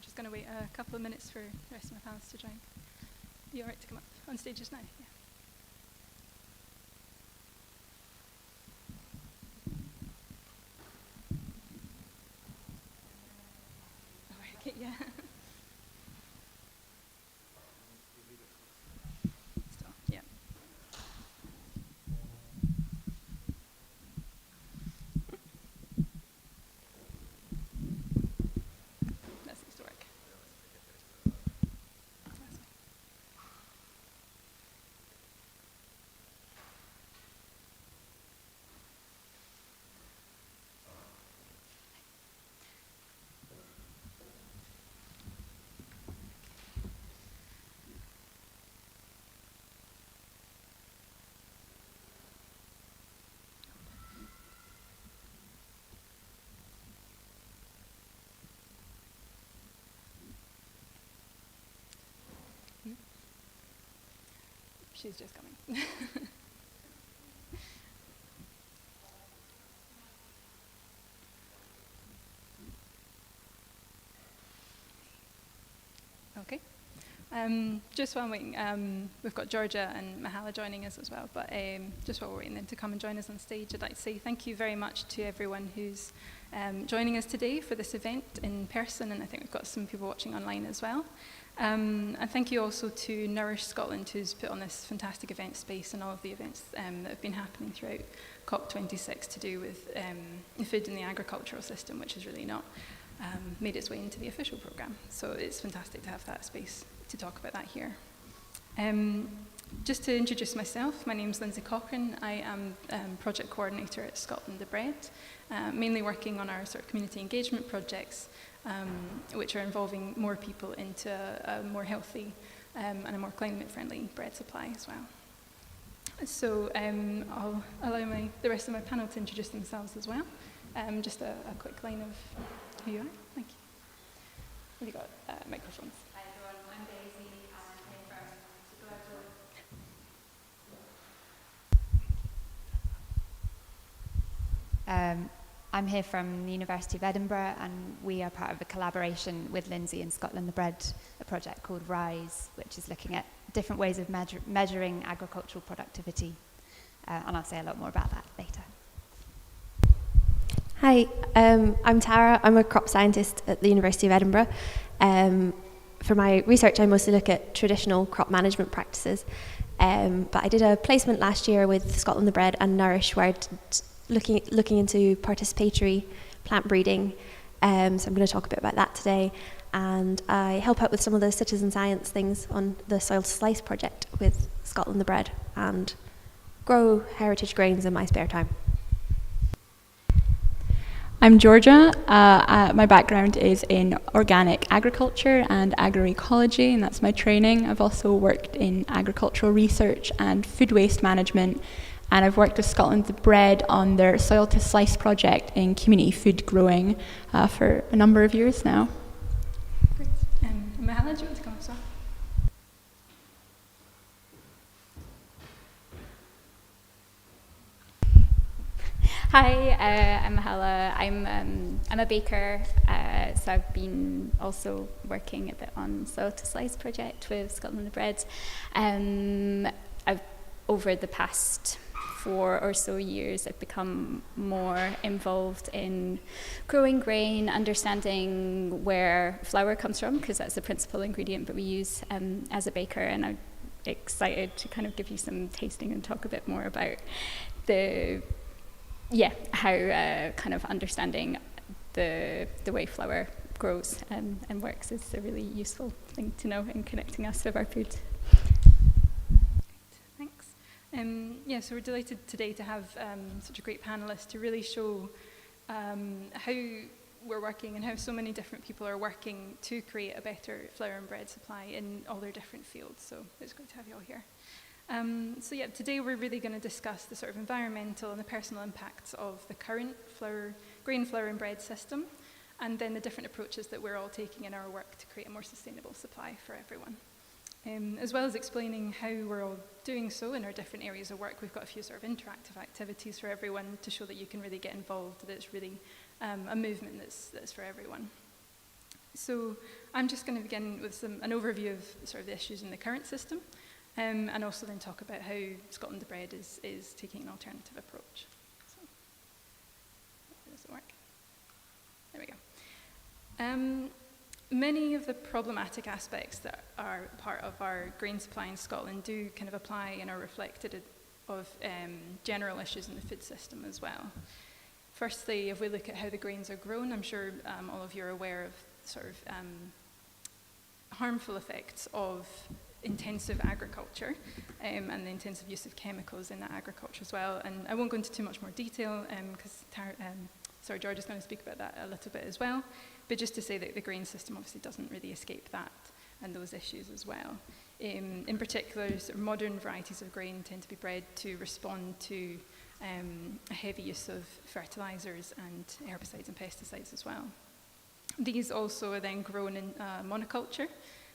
just going to wait a couple of minutes for the rest of my panelists to join. You all right to come up on stage just now? Yeah. All right, okay, yeah. Still, yeah. That seems to work. That's fine. She's just coming. Okay. Just while I'm waiting, we've got Georgia and Mahala joining us as well, but just while we're waiting them to come and join us on stage, I'd like to say thank you very much to everyone who's joining us today for this event in person, and I think we've got some people watching online as well. And thank you also to Nourish Scotland, who's put on this fantastic event space and all of the events that have been happening throughout COP26 to do with the food and the agricultural system, which has really not made its way into the official programme. So it's fantastic to have that space to talk about that here. Just to introduce myself, my name's Lindsay Cochran. I am project coordinator at Scotland the Bread, mainly working on our sort of community engagement projects, which are involving more people into a more healthy and a more climate-friendly bread supply as well. So I'll allow the rest of my panel to introduce themselves as well. Just a quick line of who you are. Thank you. Have you got microphones? Hi everyone, I'm Daisy. I'm here from Selective. I'm here from the University of Edinburgh, and we are part of a collaboration with Lindsay and Scotland the Bread, a project called Rise, which is looking at different ways of measuring agricultural productivity. And I'll say a lot more about that later. Hi, I'm Tara. I'm a crop scientist at the University of Edinburgh. For my research, I mostly look at traditional crop management practices. But I did a placement last year with Scotland the Bread and Nourish, where looking into participatory plant breeding. So I'm going to talk a bit about that today. And I help out with some of the citizen science things on the Soil to Slice project with Scotland the Bread and grow heritage grains in my spare time. I'm Georgia. My background is in organic agriculture and agroecology, and that's my training. I've also worked in agricultural research and food waste management, and I've worked with Scotland the Bread on their Soil to Slice project in community food growing for a number of years now. Great. Mahala, do you want to come up, sir? Hi, I'm Mahala. I'm a baker, so I've been also working a bit on Soil to Slice project with Scotland the Bread. Over the past 4 or so years, I've become more involved in growing grain, understanding where flour comes from, because that's the principal ingredient that we use as a baker, and I'm excited to kind of give you some tasting and talk a bit more about how kind of understanding the way flour grows and works is a really useful thing to know in connecting us with our food. Thanks. So we're delighted today to have such a great panelist to really show how we're working and how so many different people are working to create a better flour and bread supply in all their different fields. So it's great to have you all here. Today we're really going to discuss the sort of environmental and the personal impacts of the current grain, flour and bread system, and then the different approaches that we're all taking in our work to create a more sustainable supply for everyone. As well as explaining how we're all doing so in our different areas of work, we've got a few sort of interactive activities for everyone to show that you can really get involved, that it's really a movement that's for everyone. So I'm just going to begin with an overview of sort of the issues in the current system, and also then talk about how Scotland Bred is taking an alternative approach. So, does it work? There we go. Many of the problematic aspects that are part of our grain supply in Scotland do kind of apply and are reflected of general issues in the food system as well. Firstly, if we look at how the grains are grown, I'm sure all of you are aware of sort of harmful effects of intensive agriculture and the intensive use of chemicals in that agriculture as well. And I won't go into too much more detail because George is going to speak about that a little bit as well. But just to say that the grain system obviously doesn't really escape that and those issues as well. In particular, sort of modern varieties of grain tend to be bred to respond to a heavy use of fertilizers and herbicides and pesticides as well. These also are then grown in monoculture.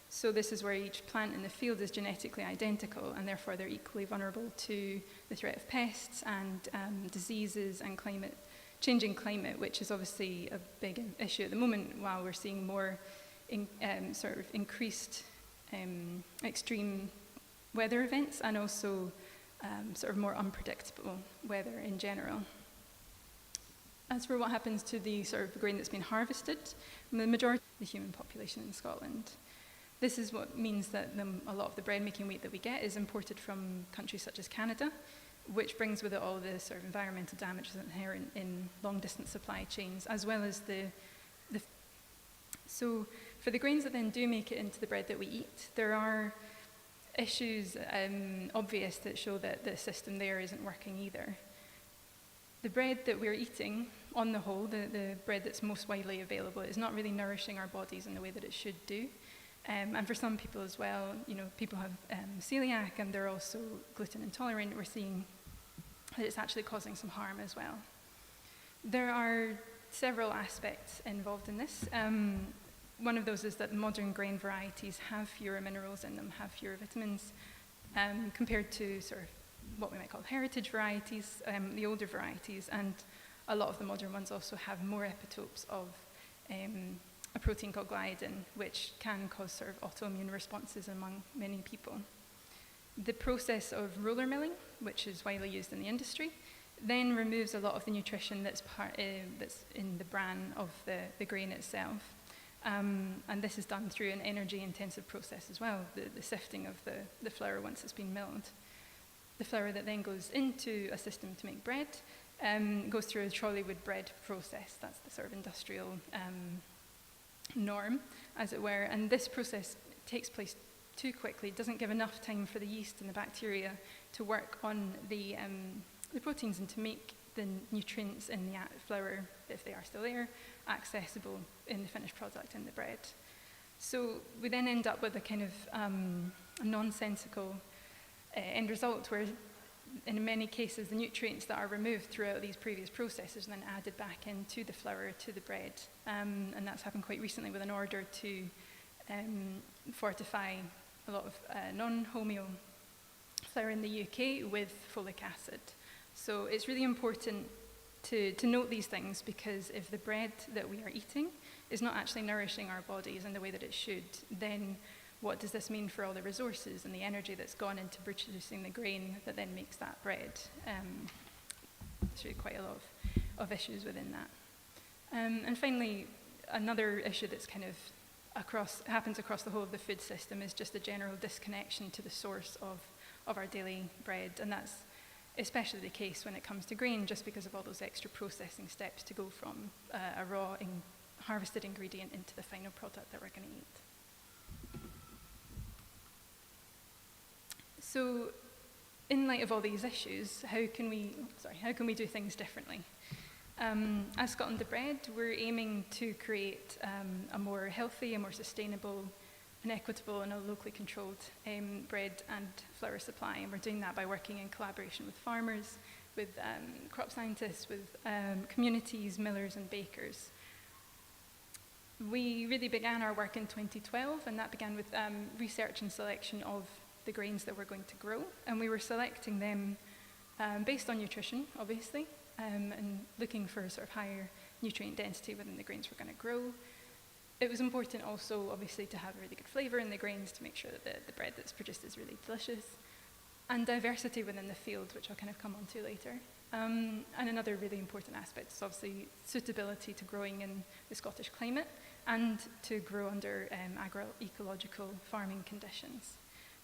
So this is where each plant in the field is genetically identical, and therefore they're equally vulnerable to the threat of pests and diseases and changing climate, which is obviously a big issue at the moment, while we're seeing more sort of increased extreme weather events and also sort of more unpredictable weather in general. As for what happens to the sort of grain that's been harvested, the majority of the human population in Scotland, this is what means that a lot of the bread-making wheat that we get is imported from countries such as Canada, which brings with it all the sort of environmental damage that's inherent in long-distance supply chains, as well as So for the grains that then do make it into the bread that we eat, there are issues obvious that show that the system there isn't working either. The bread that we're eating, on the whole, the bread that's most widely available, is not really nourishing our bodies in the way that it should do. And for some people as well, people have celiac and they're also gluten intolerant. We're seeing that it's actually causing some harm as well. There are several aspects involved in this. One of those is that modern grain varieties have fewer minerals in them, have fewer vitamins, compared to sort of what we might call heritage varieties, the older varieties, and a lot of the modern ones also have more epitopes of a protein called gliadin, which can cause sort of autoimmune responses among many people. The process of roller milling, which is widely used in the industry, then removes a lot of the nutrition that's in the bran of the grain itself. And this is done through an energy-intensive process as well, the sifting of the flour once it's been milled. The flour that then goes into a system to make bread goes through a trolley wood bread process. That's the sort of industrial norm, as it were. And this process takes place too quickly. It doesn't give enough time for the yeast and the bacteria to work on the proteins and to make the nutrients in the flour, if they are still there, accessible in the finished product in the bread. So we then end up with a kind of a nonsensical end result where in many cases the nutrients that are removed throughout these previous processes are then added back into the flour, to the bread. And that's happened quite recently with an order to fortify a lot of non-wholemeal flour in the UK with folic acid. So it's really important to note these things, because if the bread that we are eating is not actually nourishing our bodies in the way that it should, then what does this mean for all the resources and the energy that's gone into producing the grain that then makes that bread? There's really quite a lot of issues within that. And finally, another issue that's kind of happens across the whole of the food system is just a general disconnection to the source of our daily bread, and that's especially the case when it comes to grain, just because of all those extra processing steps to go from a raw harvested ingredient into the final product that we're going to eat. So, in light of all these issues, how can we do things differently? As Scotland Bred, we're aiming to create a more healthy, a more sustainable, an equitable and a locally controlled bread and flour supply, and we're doing that by working in collaboration with farmers, with crop scientists, with communities, millers and bakers. We really began our work in 2012, and that began with research and selection of the grains that we're going to grow, and we were selecting them based on nutrition, obviously, and looking for sort of higher nutrient density within the grains we're going to grow. It was important also, obviously, to have a really good flavour in the grains to make sure that the bread that's produced is really delicious. And diversity within the field, which I'll kind of come on to later. And another really important aspect is obviously suitability to growing in the Scottish climate and to grow under agroecological farming conditions.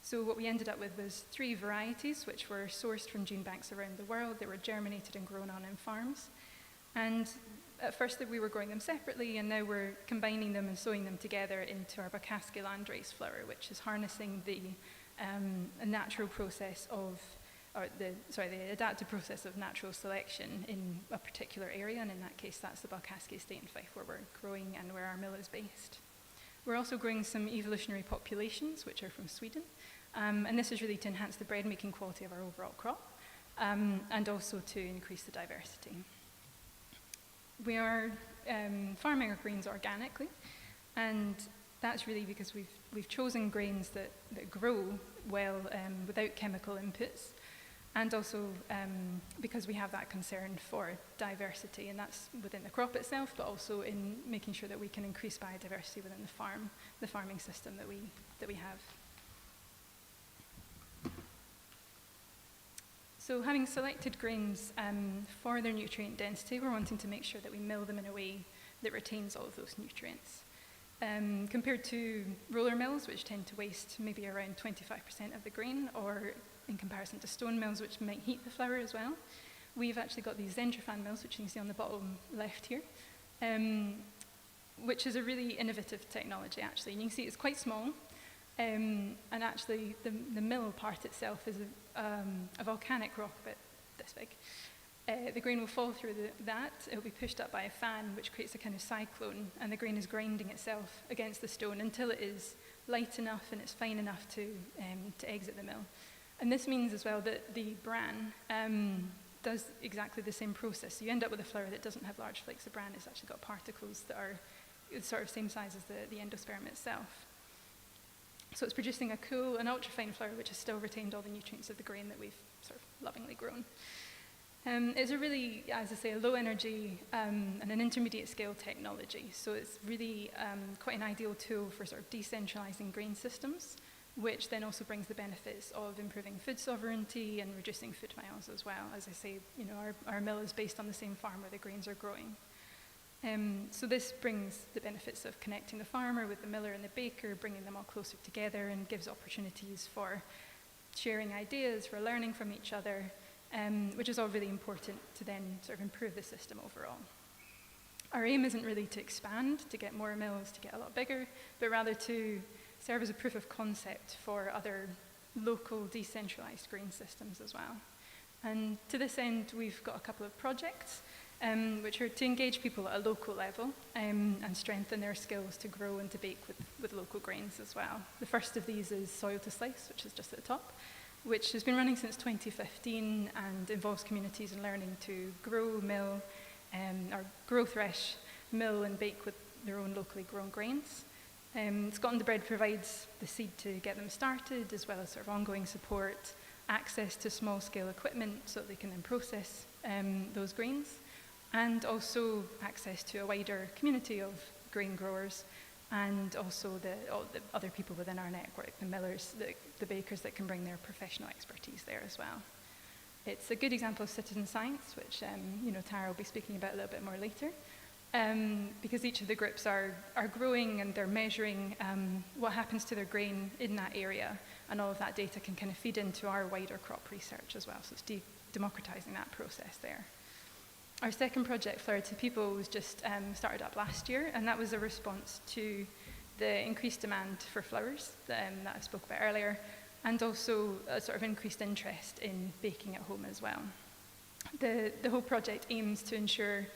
So what we ended up with was 3 varieties which were sourced from gene banks around the world. They were germinated and grown on in farms. And at first we were growing them separately, and now we're combining them and sowing them together into our Bacasque landrace flower, which is harnessing the natural process of, the adaptive process of natural selection in a particular area, and in that case that's the Bacasque estate in Fife where we're growing and where our mill is based. We're also growing some evolutionary populations which are from Sweden, and this is really to enhance the bread making quality of our overall crop, and also to increase the diversity. We are farming our grains organically, and that's really because we've chosen grains that grow well without chemical inputs, and also because we have that concern for diversity, and that's within the crop itself, but also in making sure that we can increase biodiversity within the farming system that we have. So having selected grains for their nutrient density, we're wanting to make sure that we mill them in a way that retains all of those nutrients. Compared to roller mills, which tend to waste maybe around 25% of the grain, or in comparison to stone mills, which might heat the flour as well, we've actually got these Ventra Fan Mills, which you can see on the bottom left here, which is a really innovative technology, actually. And you can see it's quite small, and actually the mill part itself is a volcanic rock about this big. The grain will fall through that. It will be pushed up by a fan, which creates a kind of cyclone, and the grain is grinding itself against the stone until it is light enough and it's fine enough to exit the mill. And this means as well that the bran does exactly the same process. So you end up with a flour that doesn't have large flakes of bran. It's actually got particles that are sort of same size as the endosperm itself. So it's producing a cool and ultra-fine flour which has still retained all the nutrients of the grain that we've sort of lovingly grown. It's a really, as I say, a low energy and an intermediate scale technology. So it's really quite an ideal tool for sort of decentralizing grain systems, which then also brings the benefits of improving food sovereignty and reducing food miles as well. As I say, you know, our mill is based on the same farm where the grains are growing. So this brings the benefits of connecting the farmer with the miller and the baker, bringing them all closer together, and gives opportunities for sharing ideas, for learning from each other, which is all really important to then sort of improve the system overall. Our aim isn't really to expand, to get more mills, to get a lot bigger, but rather to serve as a proof of concept for other local decentralized grain systems as well. And to this end, we've got a couple of projects which are to engage people at a local level and strengthen their skills to grow and to bake with local grains as well. The first of these is Soil to Slice, which is just at the top, which has been running since 2015 and involves communities in learning to grow, mill, or grow, thresh, mill and bake with their own locally grown grains. Scotland the Bread provides the seed to get them started, as well as sort of ongoing support, access to small-scale equipment so that they can then process those grains, and also access to a wider community of grain growers, and also all the other people within our network, the millers, the bakers that can bring their professional expertise there as well. It's a good example of citizen science, which Tara will be speaking about a little bit more later, because each of the groups are growing and they're measuring what happens to their grain in that area, and all of that data can kind of feed into our wider crop research as well, so it's democratizing that process there. Our second project, Flour to People, was just started up last year, and that was a response to the increased demand for flours that I spoke about earlier, and also a sort of increased interest in baking at home as well. The whole project aims to ensure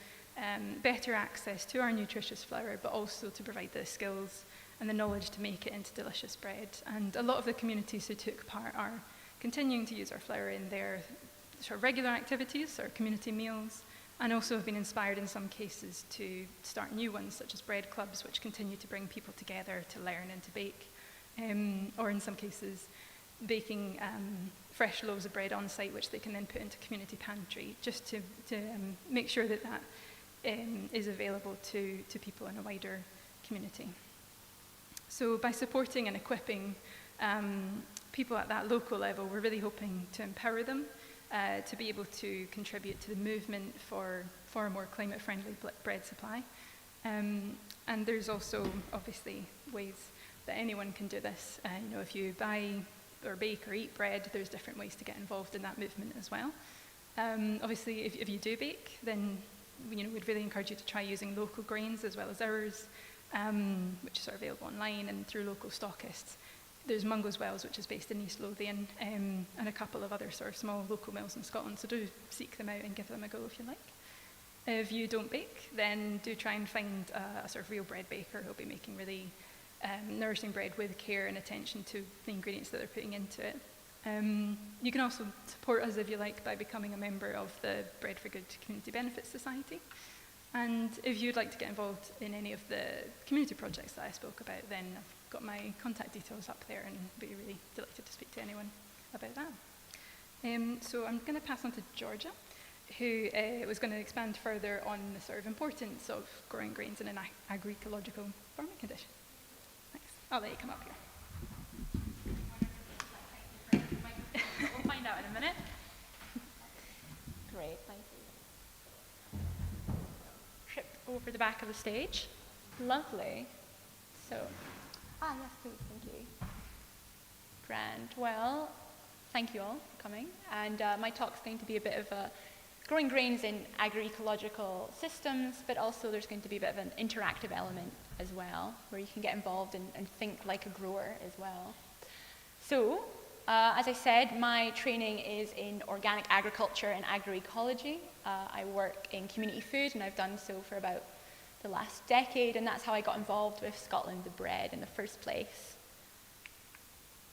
better access to our nutritious flour, but also to provide the skills and the knowledge to make it into delicious bread. And a lot of the communities who took part are continuing to use our flour in their sort of regular activities or community meals, and also have been inspired in some cases to start new ones, such as bread clubs, which continue to bring people together to learn and to bake, or in some cases baking fresh loaves of bread on site, which they can then put into community pantry, just to make sure that is available to people in a wider community. So by supporting and equipping people at that local level, we're really hoping to empower them to be able to contribute to the movement for a more climate-friendly bread supply. And there's also, obviously, ways that anyone can do this. You know, if you buy or bake or eat bread, there's different ways to get involved in that movement as well. Obviously, if you do bake, then we'd really encourage you to try using local grains as well as ours, which are available online and through local stockists. There's Mungo's Wells, which is based in East Lothian, and a couple of other sort of small local mills in Scotland, so do seek them out and give them a go if you like. If you don't bake, then do try and find a sort of real bread baker who'll be making really nourishing bread with care and attention to the ingredients that they're putting into it. You can also support us, if you like, by becoming a member of the Bread for Good Community Benefits Society. And if you'd like to get involved in any of the community projects that I spoke about, then I've got my contact details up there and be really delighted to speak to anyone about that. So I'm going to pass on to Georgia, who was going to expand further on the sort of importance of growing grains in an agroecological farming condition. Thanks. I'll let you come up here. We'll find out in a minute. Great, thank you. Trip over the back of the stage. Lovely. So, yes, please, thank you. Grand. Well, thank you all for coming. And my talk's going to be a bit of growing grains in agroecological systems, but also there's going to be a bit of an interactive element as well, where you can get involved and think like a grower as well. So, as I said, my training is in organic agriculture and agroecology. I work in community food, and I've done so for about the last decade, and that's how I got involved with Scotland the Bread in the first place.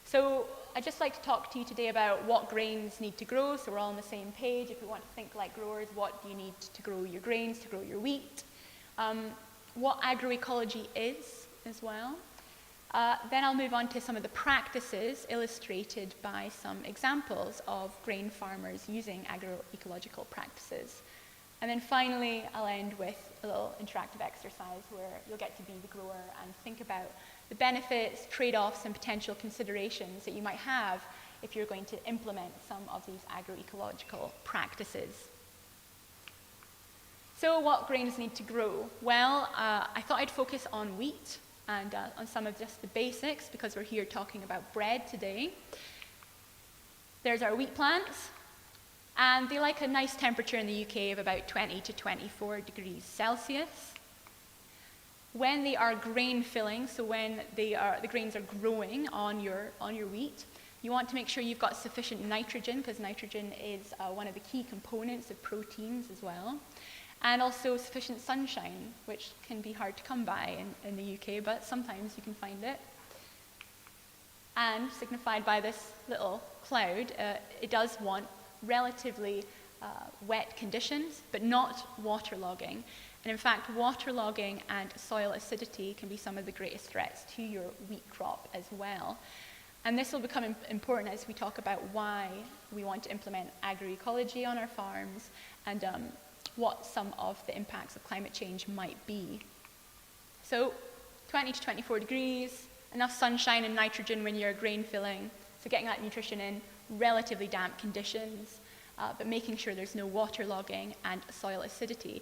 So I'd just like to talk to you today about what grains need to grow, so we're all on the same page. If we want to think like growers, what do you need to grow your grains, to grow your wheat? What agroecology is as well. Then I'll move on to some of the practices illustrated by some examples of grain farmers using agroecological practices. And then finally, I'll end with a little interactive exercise where you'll get to be the grower and think about the benefits, trade-offs, and potential considerations that you might have if you're going to implement some of these agroecological practices. So what grains need to grow? Well, I thought I'd focus on wheat and on some of just the basics, because we're here talking about bread today. There's our wheat plants, and they like a nice temperature in the UK of about 20 to 24 degrees Celsius. When they are grain filling, so when the grains are growing on your wheat, you want to make sure you've got sufficient nitrogen, because nitrogen is one of the key components of proteins as well. And also sufficient sunshine, which can be hard to come by in the UK, but sometimes you can find it. And signified by this little cloud, it does want relatively wet conditions, but not waterlogging. And in fact, waterlogging and soil acidity can be some of the greatest threats to your wheat crop as well. And this will become important as we talk about why we want to implement agroecology on our farms and what some of the impacts of climate change might be. So 20 to 24 degrees, enough sunshine and nitrogen when you're grain filling, so getting that nutrition in, relatively damp conditions, but making sure there's no waterlogging and soil acidity.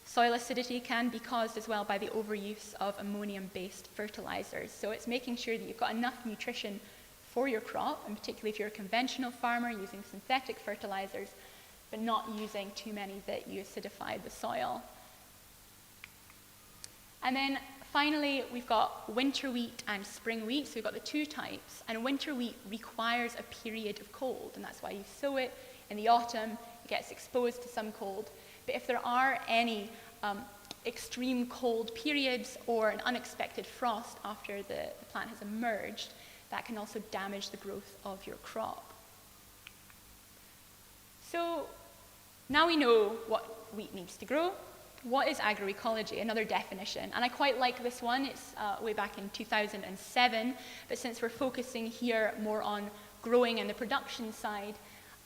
Soil acidity can be caused as well by the overuse of ammonium-based fertilizers, so it's making sure that you've got enough nutrition for your crop, and particularly if you're a conventional farmer using synthetic fertilizers, but not using too many that you acidify the soil. And then finally, we've got winter wheat and spring wheat. So we've got the two types. And winter wheat requires a period of cold, and that's why you sow it in the autumn. It gets exposed to some cold. But if there are any extreme cold periods or an unexpected frost after the plant has emerged, that can also damage the growth of your crop. So now we know what wheat needs to grow. What is agroecology? Another definition. And I quite like this one. It's way back in 2007. But since we're focusing here more on growing and the production side,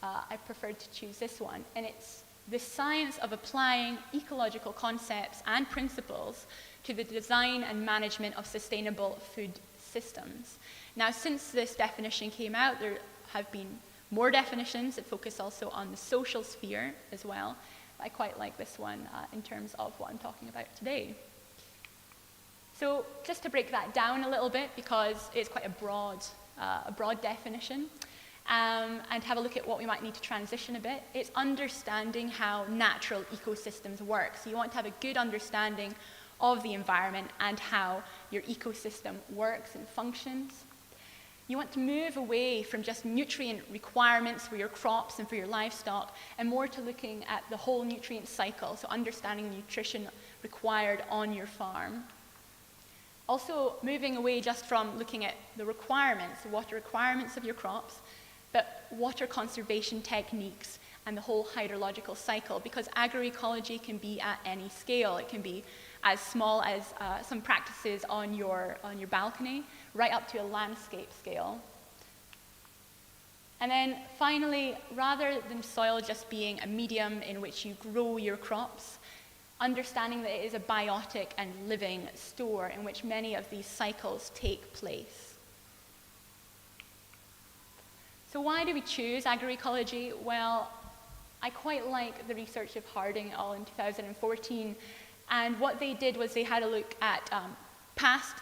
I preferred to choose this one. And it's the science of applying ecological concepts and principles to the design and management of sustainable food systems. Now, since this definition came out, there have been more definitions that focus also on the social sphere as well. I quite like this one in terms of what I'm talking about today. So just to break that down a little bit, because it's quite a broad definition, and have a look at what we might need to transition a bit, it's understanding how natural ecosystems work. So you want to have a good understanding of the environment and how your ecosystem works and functions. You want to move away from just nutrient requirements for your crops and for your livestock, and more to looking at the whole nutrient cycle, so understanding the nutrition required on your farm. Also, moving away just from looking at the requirements, the water requirements of your crops, but water conservation techniques and the whole hydrological cycle, because agroecology can be at any scale. It can be as small as some practices on your balcony, right up to a landscape scale. And then finally, rather than soil just being a medium in which you grow your crops, understanding that it is a biotic and living store in which many of these cycles take place. So why do we choose agroecology? Well, I quite like the research of Harding et al. In 2014, and what they did was they had a look at past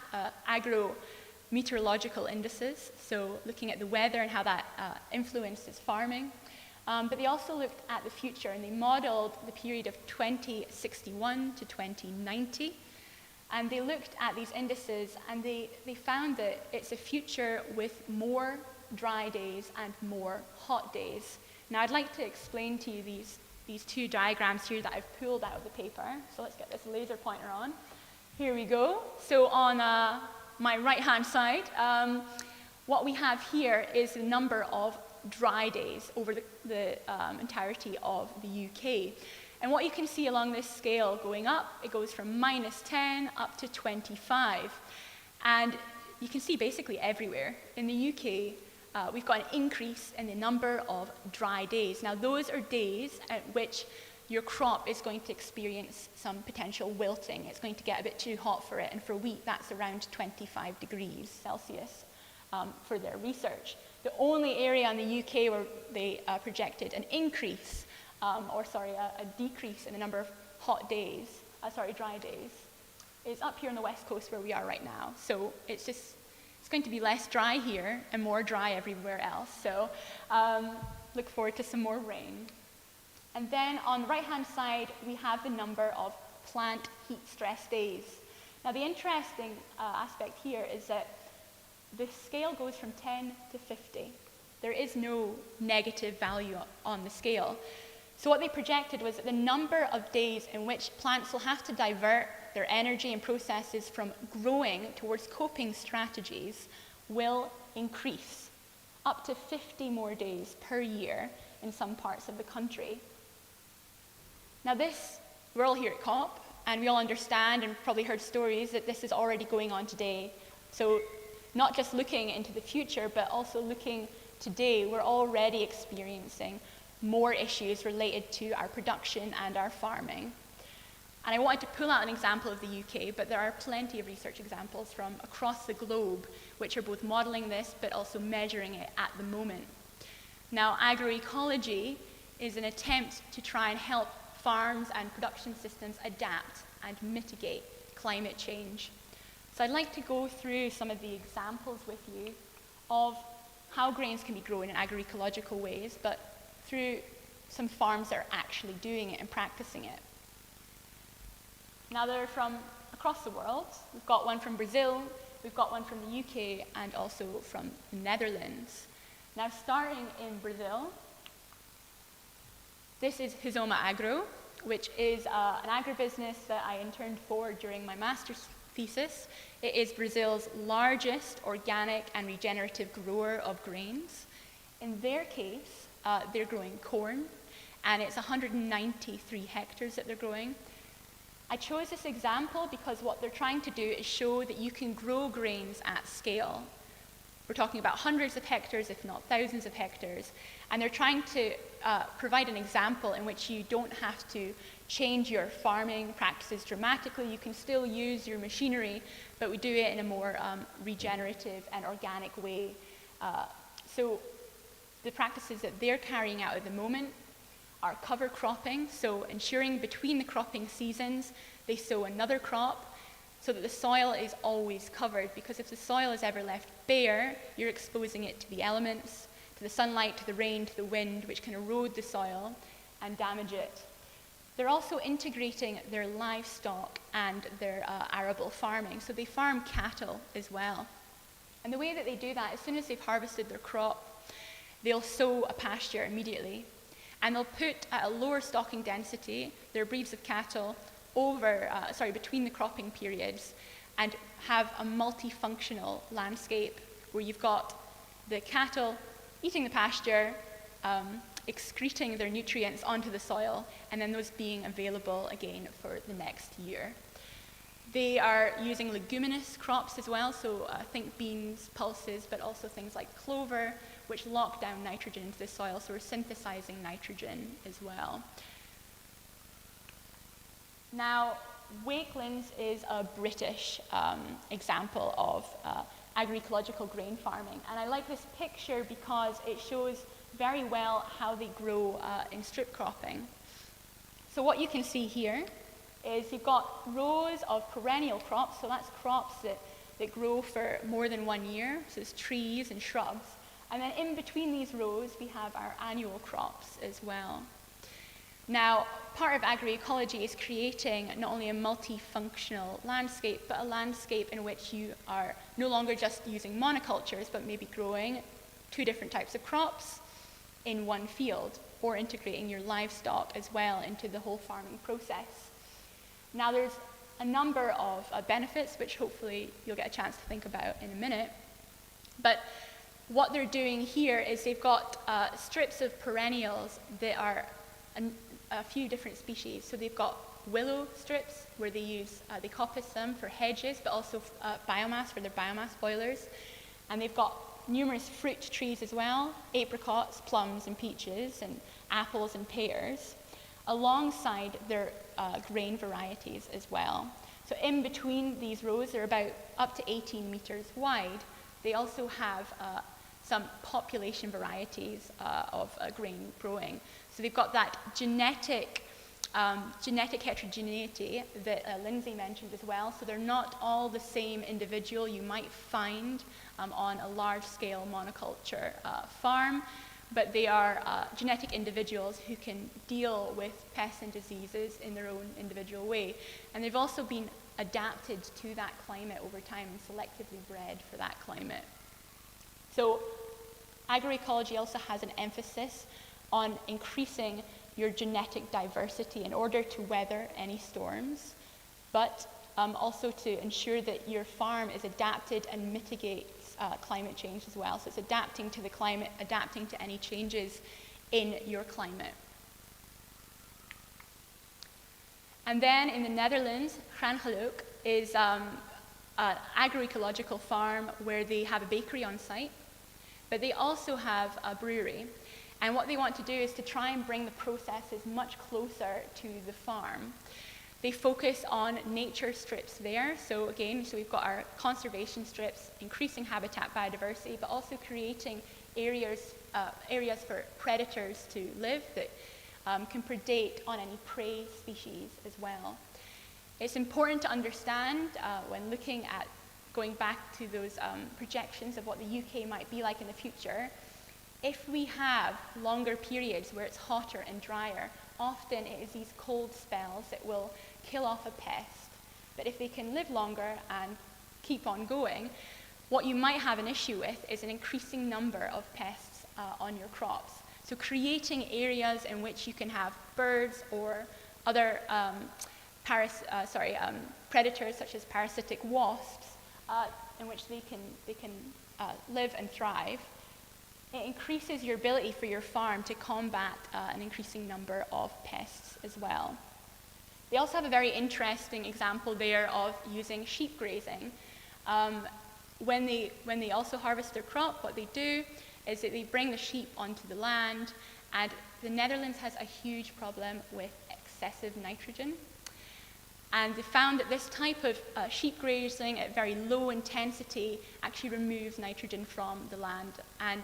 agro-meteorological indices, so looking at the weather and how that influences farming. But they also looked at the future, and they modeled the period of 2061 to 2090. And they looked at these indices, and they found that it's a future with more dry days and more hot days. Now, I'd like to explain to you these two diagrams here that I've pulled out of the paper. So let's get this laser pointer on. Here we go. So on my right-hand side, what we have here is the number of dry days over the entirety of the UK. And what you can see along this scale going up, it goes from -10 up to 25. And you can see basically everywhere. In the UK, we've got an increase in the number of dry days. Now, those are days at which your crop is going to experience some potential wilting. It's going to get a bit too hot for it, and for wheat, that's around 25 degrees Celsius for their research. The only area in the UK where they projected an increase, a decrease in the number of dry days, is up here on the west coast where we are right now. So it's going to be less dry here and more dry everywhere else. So look forward to some more rain. And then on the right-hand side, we have the number of plant heat stress days. Now, the interesting aspect here is that the scale goes from 10 to 50. There is no negative value on the scale. So what they projected was that the number of days in which plants will have to divert their energy and processes from growing towards coping strategies will increase up to 50 more days per year in some parts of the country. Now we're all here at COP, and we all understand and probably heard stories that this is already going on today. So not just looking into the future, but also looking today, we're already experiencing more issues related to our production and our farming. And I wanted to pull out an example of the UK, but there are plenty of research examples from across the globe which are both modeling this, but also measuring it at the moment. Now, agroecology is an attempt to try and help farms and production systems adapt and mitigate climate change. So I'd like to go through some of the examples with you of how grains can be grown in agroecological ways, but through some farms that are actually doing it and practicing it. Now, they're from across the world. We've got one from Brazil, we've got one from the UK, and also from the Netherlands. Now, starting in Brazil, this is Rizoma Agro, which is an agribusiness that I interned for during my master's thesis. It is Brazil's largest organic and regenerative grower of grains. In their case, they're growing corn, and it's 193 hectares that they're growing. I chose this example because what they're trying to do is show that you can grow grains at scale. We're talking about hundreds of hectares, if not thousands of hectares, and they're trying to provide an example in which you don't have to change your farming practices dramatically. You can still use your machinery, but we do it in a more regenerative and organic way. So the practices that they're carrying out at the moment are cover cropping, so ensuring between the cropping seasons they sow another crop so that the soil is always covered, because if the soil is ever left bare, you're exposing it to the elements, to the sunlight, to the rain, to the wind, which can erode the soil and damage it. They're also integrating their livestock and their arable farming, so they farm cattle as well. And the way that they do that, as soon as they've harvested their crop, they'll sow a pasture immediately, and they'll put at a lower stocking density their breeds of cattle between the cropping periods, and have a multifunctional landscape where you've got the cattle eating the pasture, excreting their nutrients onto the soil, and then those being available again for the next year. They are using leguminous crops as well, so think beans, pulses, but also things like clover, which lock down nitrogen into the soil, so we're synthesizing nitrogen as well. Now, Wakelands is a British example of agroecological grain farming, and I like this picture because it shows very well how they grow in strip cropping. So what you can see here is you've got rows of perennial crops, so that's crops that grow for more than 1 year, so it's trees and shrubs. And then in between these rows, we have our annual crops as well. Now, part of agroecology is creating not only a multifunctional landscape, but a landscape in which you are no longer just using monocultures, but maybe growing 2 different types of crops in one field, or integrating your livestock as well into the whole farming process. Now, there's a number of benefits, which hopefully you'll get a chance to think about in a minute. But what they're doing here is they've got strips of perennials that are a few different species. So they've got willow strips where they coppice them for hedges, but also biomass for their biomass boilers. And they've got numerous fruit trees as well, apricots, plums and peaches, and apples and pears, alongside their grain varieties as well. So in between these rows, they're about up to 18 meters wide. They also have some population varieties of grain growing. So they've got that genetic heterogeneity that Lindsay mentioned as well. So they're not all the same individual you might find on a large-scale monoculture farm, but they are genetic individuals who can deal with pests and diseases in their own individual way. And they've also been adapted to that climate over time and selectively bred for that climate. So agroecology also has an emphasis on increasing your genetic diversity in order to weather any storms, but also to ensure that your farm is adapted and mitigates climate change as well. So it's adapting to the climate, adapting to any changes in your climate. And then in the Netherlands, Grangeluk is an agroecological farm where they have a bakery on site, but they also have a brewery. And what they want to do is to try and bring the processes much closer to the farm. They focus on nature strips there. So again, we've got our conservation strips, increasing habitat biodiversity, but also creating areas for predators to live that can predate on any prey species as well. It's important to understand when looking at going back to those projections of what the UK might be like in the future, if we have longer periods where it's hotter and drier, often it is these cold spells that will kill off a pest. But if they can live longer and keep on going, what you might have an issue with is an increasing number of pests on your crops. So creating areas in which you can have birds or other predators such as parasitic wasps in which they can live and thrive. It increases your ability for your farm to combat an increasing number of pests as well. They also have a very interesting example there of using sheep grazing. When they also harvest their crop, what they do is that they bring the sheep onto the land And the Netherlands has a huge problem with excessive nitrogen. And they found that this type of sheep grazing at very low intensity actually removes nitrogen from the land and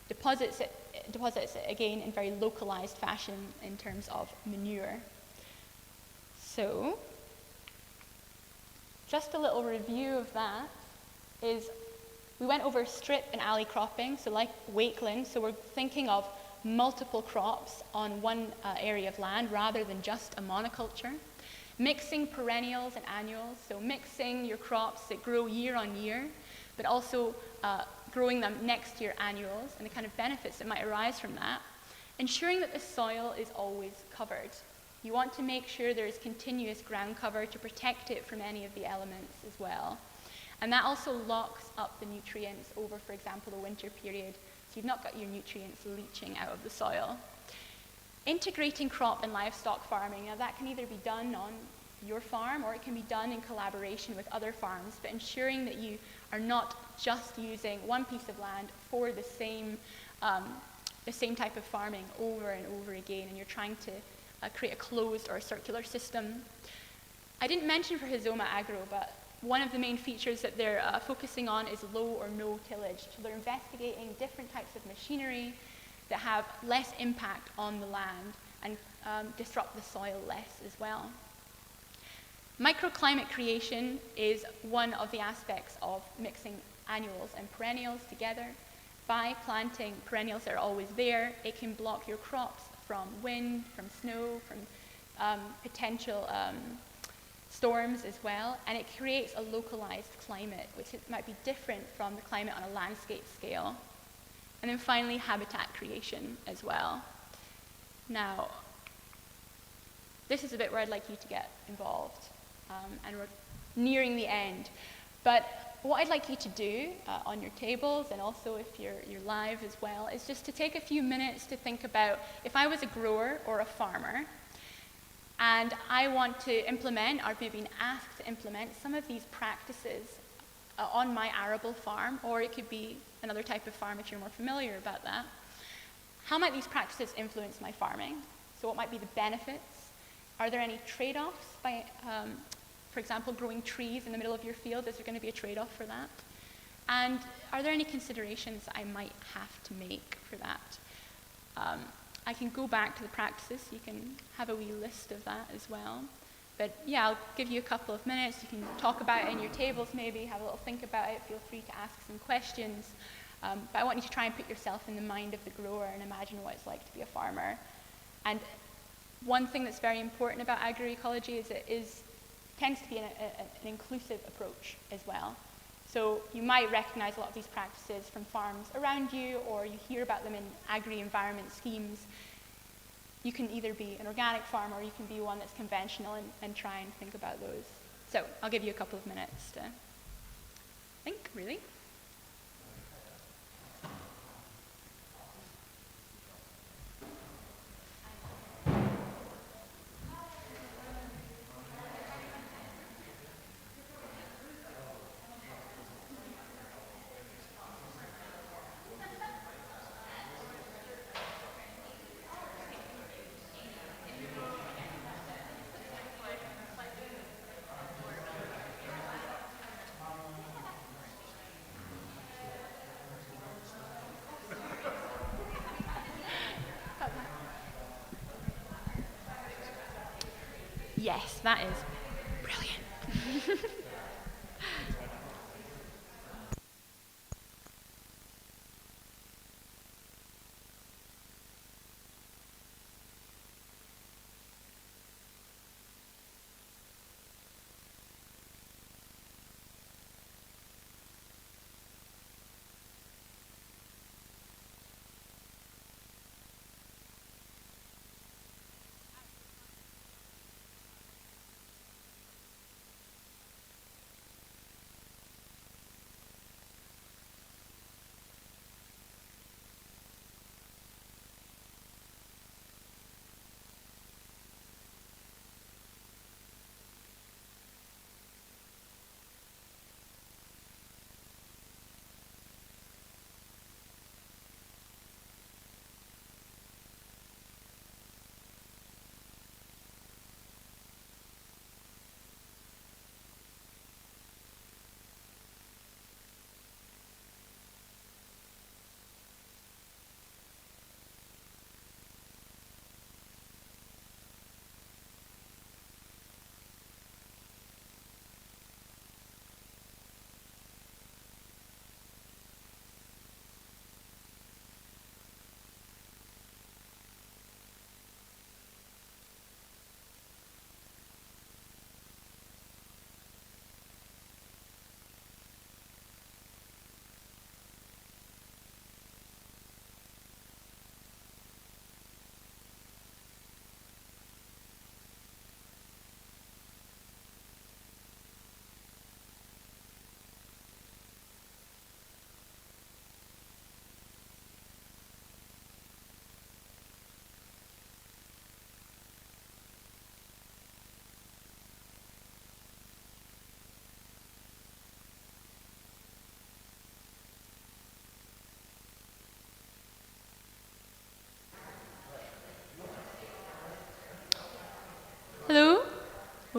deposits it again in very localized fashion in terms of manure. So, just a little review of that is we went over strip and alley cropping, so like Wakeland, so we're thinking of multiple crops on one area of land rather than just a monoculture. Mixing perennials and annuals, so mixing your crops that grow year on year, but also growing them next to your annuals and the kind of benefits that might arise from that. Ensuring that the soil is always covered. You want to make sure there is continuous ground cover to protect it from any of the elements as well. And that also locks up the nutrients over, for example, the winter period, so you've not got your nutrients leaching out of the soil. Integrating crop and livestock farming, now that can either be done on your farm or it can be done in collaboration with other farms, but ensuring that you are not just using one piece of land for the same type of farming over and over again, and you're trying to create a closed or a circular system. I didn't mention for Rhizoma Agro, but one of the main features that they're focusing on is low or no tillage. So they're investigating different types of machinery that have less impact on the land and disrupt the soil less as well. Microclimate creation is one of the aspects of mixing annuals and perennials together. By planting perennials that are always there, it can block your crops from wind, from snow, from potential storms as well, and it creates a localized climate, which might be different from the climate on a landscape scale. And then finally, habitat creation as well. Now, this is a bit where I'd like you to get involved, and we're nearing the end. But what I'd like you to do on your tables, and also if you're live as well, is just to take a few minutes to think about, if I was a grower or a farmer, and I want to implement, or maybe been asked to implement, some of these practices on my arable farm, or it could be another type of farm if you're more familiar about that. How might these practices influence my farming? So what might be the benefits? Are there any trade-offs by, for example, growing trees in the middle of your field? Is there going to be a trade-off for that? And are there any considerations I might have to make for that? I can go back to the practices. You can have a wee list of that as well. But yeah, I'll give you a couple of minutes. You can talk about it in your tables maybe, have a little think about it. Feel free to ask some questions. But I want you to try and put yourself in the mind of the grower and imagine what it's like to be a farmer. And one thing that's very important about agroecology is it tends to be an inclusive approach as well. So you might recognize a lot of these practices from farms around you, or you hear about them in agri-environment schemes. You can either be an organic farmer or you can be one that's conventional and try and think about those. So I'll give you a couple of minutes to think, really. Yes, that is brilliant.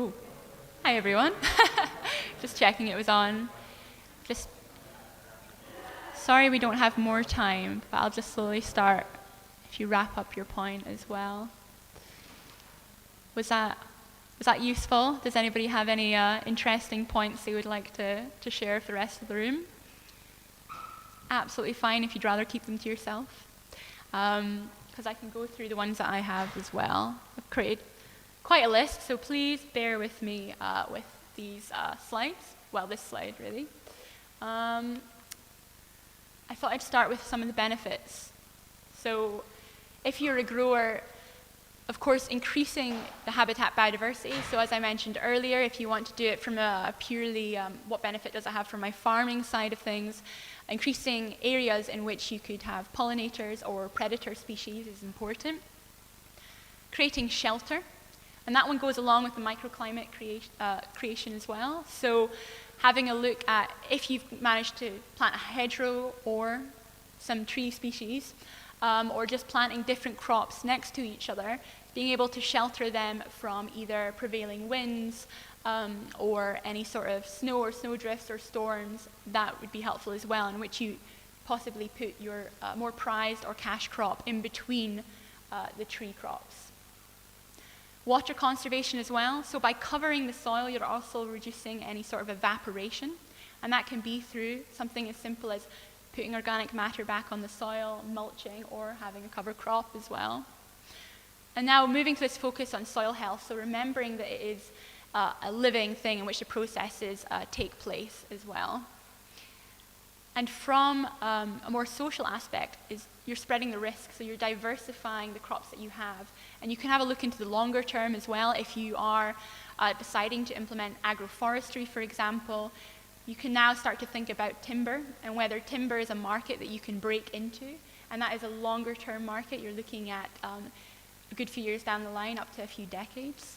Oh, hi everyone. Just checking it was on. Just sorry we don't have more time, but I'll just slowly start if you wrap up your point as well. Was that useful? Does anybody have any interesting points they would like to share with the rest of the room? Absolutely fine if you'd rather keep them to yourself. Because I can go through the ones that I have as well. I've created quite a list, so please bear with me with these slides. Well, this slide, really. I thought I'd start with some of the benefits. So if you're a grower, of course, increasing the habitat biodiversity. So as I mentioned earlier, if you want to do it from a purely what benefit does it have from my farming side of things, increasing areas in which you could have pollinators or predator species is important. Creating shelter, and that one goes along with the microclimate creation as well. So having a look at if you've managed to plant a hedgerow or some tree species, or just planting different crops next to each other, being able to shelter them from either prevailing winds or any sort of snow or snowdrifts or storms, that would be helpful as well, in which you possibly put your more prized or cash crop in between the tree crops. Water conservation as well. So by covering the soil, you're also reducing any sort of evaporation, and that can be through something as simple as putting organic matter back on the soil, mulching, or having a cover crop as well. And now moving to this focus on soil health, so remembering that it is a living thing in which the processes take place as well. And from a more social aspect is you're spreading the risk, so you're diversifying the crops that you have. And you can have a look into the longer term as well. If you are deciding to implement agroforestry, for example, you can now start to think about timber and whether timber is a market that you can break into. And that is a longer term market. You're looking at a good few years down the line, up to a few decades.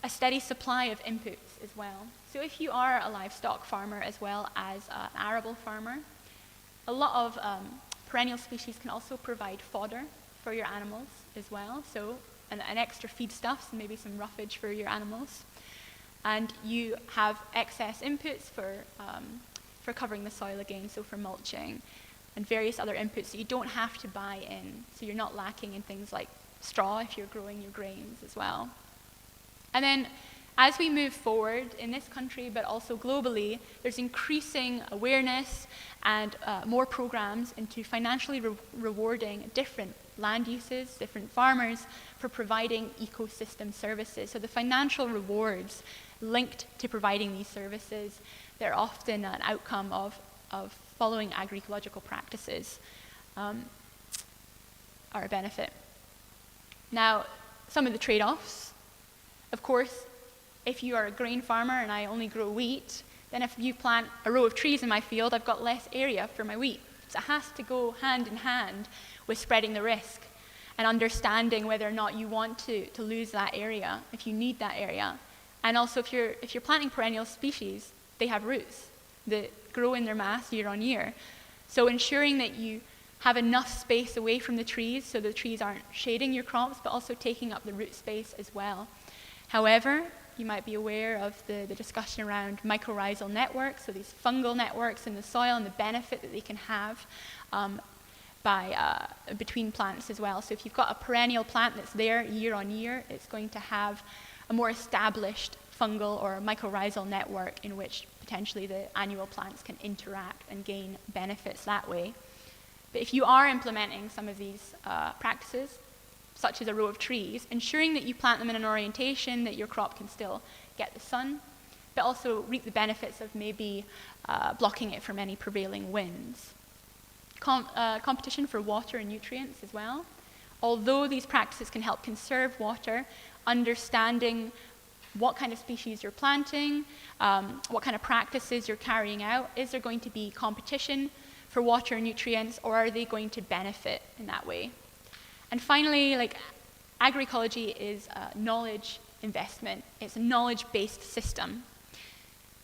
A steady supply of inputs as well. So if you are a livestock farmer as well as an arable farmer, a lot of perennial species can also provide fodder for your animals as well. So an extra feedstuffs and maybe some roughage for your animals. And you have excess inputs for covering the soil again, so for mulching and various other inputs that you don't have to buy in. So you're not lacking in things like straw if you're growing your grains as well. And then as we move forward in this country, but also globally, there's increasing awareness and more programs into financially rewarding different land uses, different farmers for providing ecosystem services. So the financial rewards linked to providing these services, they're often an outcome of following agroecological practices are a benefit. Now, some of the trade-offs, of course, if you are a grain farmer and I only grow wheat, then if you plant a row of trees in my field, I've got less area for my wheat. So it has to go hand in hand with spreading the risk and understanding whether or not you want to lose that area, if you need that area. And also if you're planting perennial species, they have roots that grow in their mass year on year. So ensuring that you have enough space away from the trees so the trees aren't shading your crops, but also taking up the root space as well. However, you might be aware of the discussion around mycorrhizal networks, so these fungal networks in the soil and the benefit that they can have between plants as well. So if you've got a perennial plant that's there year on year, it's going to have a more established fungal or mycorrhizal network in which potentially the annual plants can interact and gain benefits that way. But if you are implementing some of these practices, such as a row of trees, ensuring that you plant them in an orientation that your crop can still get the sun, but also reap the benefits of maybe blocking it from any prevailing winds. Competition for water and nutrients as well. Although these practices can help conserve water, understanding what kind of species you're planting, what kind of practices you're carrying out, is there going to be competition for water and nutrients, or are they going to benefit in that way? And finally, agroecology is a knowledge investment. It's a knowledge-based system.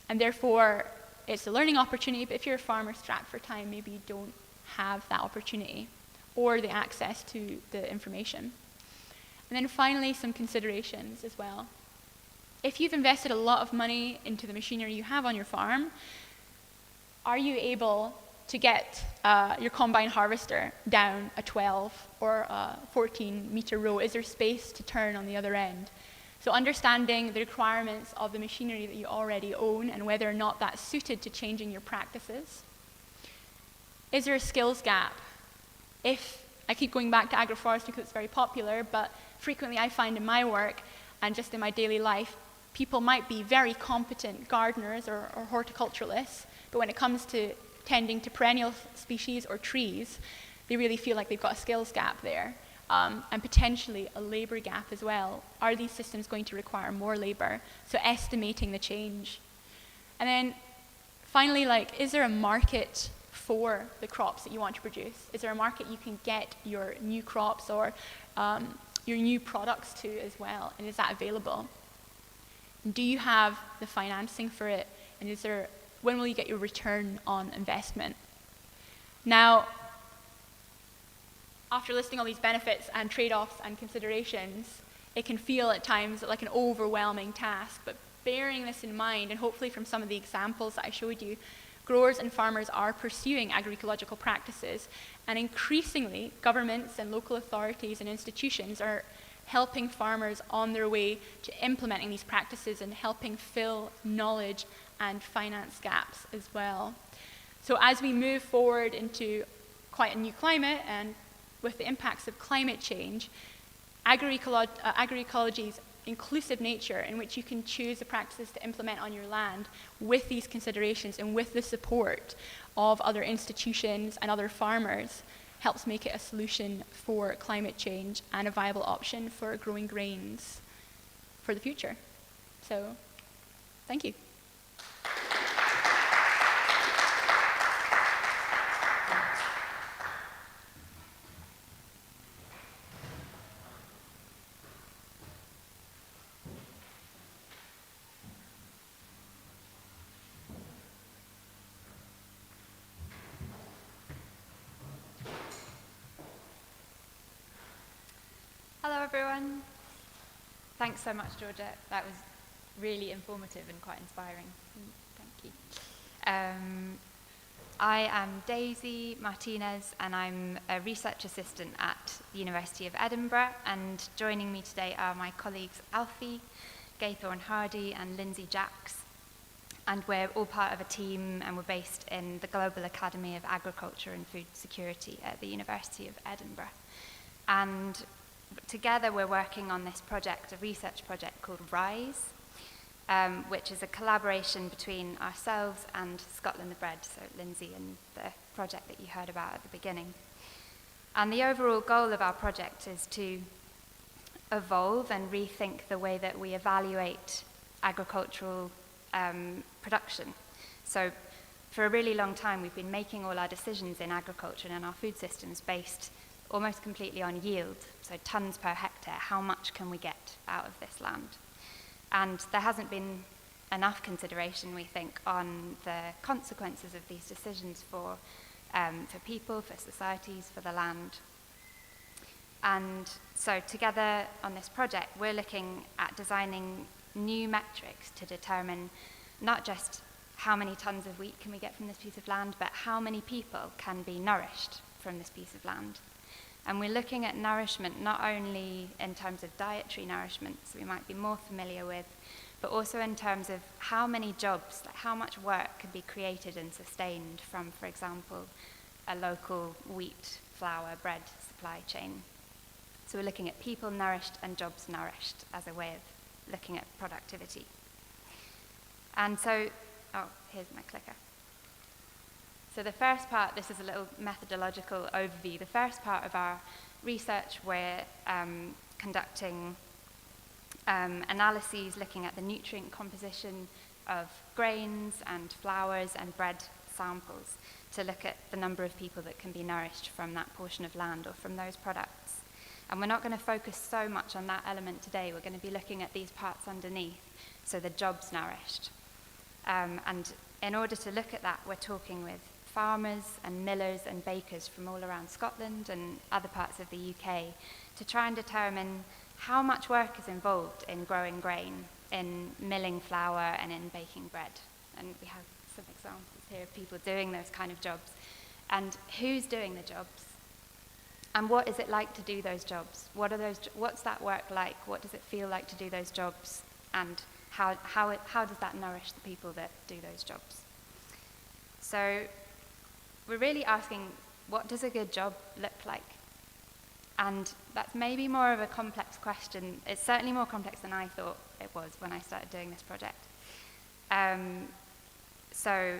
And therefore, it's a learning opportunity, but if you're a farmer strapped for time, maybe you don't have that opportunity or the access to the information. And then finally, some considerations as well. if you've invested a lot of money into the machinery you have on your farm, are you able to get your combine harvester down a 12 or a 14-meter row? Is there space to turn on the other end? So understanding the requirements of the machinery that you already own and whether or not that's suited to changing your practices. Is there a skills gap? If I keep going back to agroforestry because it's very popular, but frequently I find in my work and just in my daily life, people might be very competent gardeners or horticulturalists, but when it comes to tending to perennial species or trees, they really feel like they've got a skills gap there, and potentially a labor gap as well. Are these systems going to require more labor? So estimating the change. And then finally, like, is there a market for the crops that you want to produce? Is there a market you can get your new crops or your new products to as well? And is that available? Do you have the financing for it? And when will you get your return on investment? Now, after listing all these benefits and trade-offs and considerations, it can feel at times like an overwhelming task, but bearing this in mind, and hopefully from some of the examples that I showed you, growers and farmers are pursuing agroecological practices, and increasingly governments and local authorities and institutions are helping farmers on their way to implementing these practices and helping fill knowledge and finance gaps as well. So as we move forward into quite a new climate and with the impacts of climate change, agroecology's inclusive nature in which you can choose the practices to implement on your land with these considerations and with the support of other institutions and other farmers helps make it a solution for climate change and a viable option for growing grains for the future. So, thank you. Hello everyone. Thanks so much, Georgia. That was really informative and quite inspiring. Thank you. I am Daisy Martinez and I'm a research assistant at the University of Edinburgh, and joining me today are my colleagues Alfie, Gaithorne Hardy and Lindsay Jacks, and we're all part of a team and we're based in the Global Academy of Agriculture and Food Security at the University of Edinburgh. And together we're working on this project, a research project called RISE, which is a collaboration between ourselves and Scotland the Bread, so Lindsay and the project that you heard about at the beginning. And the overall goal of our project is to evolve and rethink the way that we evaluate agricultural production. So for a really long time we've been making all our decisions in agriculture and in our food systems based almost completely on yield, so tons per hectare, how much can we get out of this land? And there hasn't been enough consideration, we think, on the consequences of these decisions for people, for societies, for the land. And so together on this project, we're looking at designing new metrics to determine not just how many tons of wheat can we get from this piece of land, but how many people can be nourished from this piece of land. And we're looking at nourishment not only in terms of dietary nourishment, so we might be more familiar with, but also in terms of how many jobs, like how much work could be created and sustained from, for example, a local wheat, flour, bread supply chain. So we're looking at people nourished and jobs nourished as a way of looking at productivity. And so, oh, here's my clicker. So the first part, this is a little methodological overview. The first part of our research, we're conducting analyses looking at the nutrient composition of grains and flours and bread samples to look at the number of people that can be nourished from that portion of land or from those products. And we're not going to focus so much on that element today. We're going to be looking at these parts underneath, so the jobs nourished. And in order to look at that, we're talking with farmers and millers and bakers from all around Scotland and other parts of the UK to try and determine how much work is involved in growing grain in milling flour and in baking bread. And we have some examples here of people doing those kind of jobs. And who's doing the jobs? And what is it like to do those jobs? What's that work like? What does it feel like to do those jobs? And how does that nourish the people that do those jobs? So we're really asking, what does a good job look like? And that's maybe more of a complex question. It's certainly more complex than I thought it was when I started doing this project. So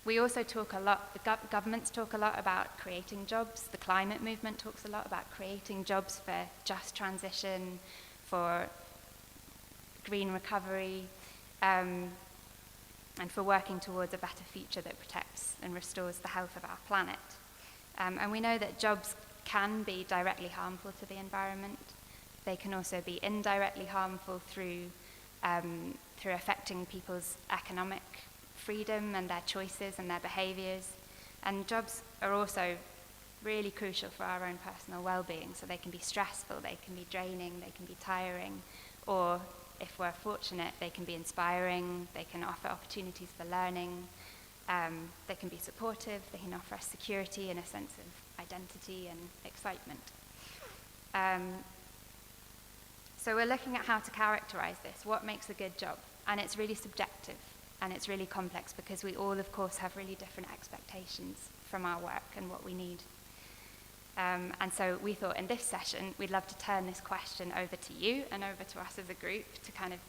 we also talk a lot, the governments talk a lot about creating jobs. The climate movement talks a lot about creating jobs for just transition, for green recovery, and for working towards a better future that protects and restores the health of our planet. And we know that jobs can be directly harmful to the environment. They can also be indirectly harmful through affecting people's economic freedom and their choices and their behaviours. And jobs are also really crucial for our own personal well-being. So they can be stressful, they can be draining, they can be tiring, or if we're fortunate, they can be inspiring, they can offer opportunities for learning, they can be supportive, they can offer us security and a sense of identity and excitement. So we're looking at how to characterize this, what makes a good job, and it's really subjective and it's really complex because we all, of course, have really different expectations from our work and what we need. And so we thought in this session, we'd love to turn this question over to you and over to us as a group to kind of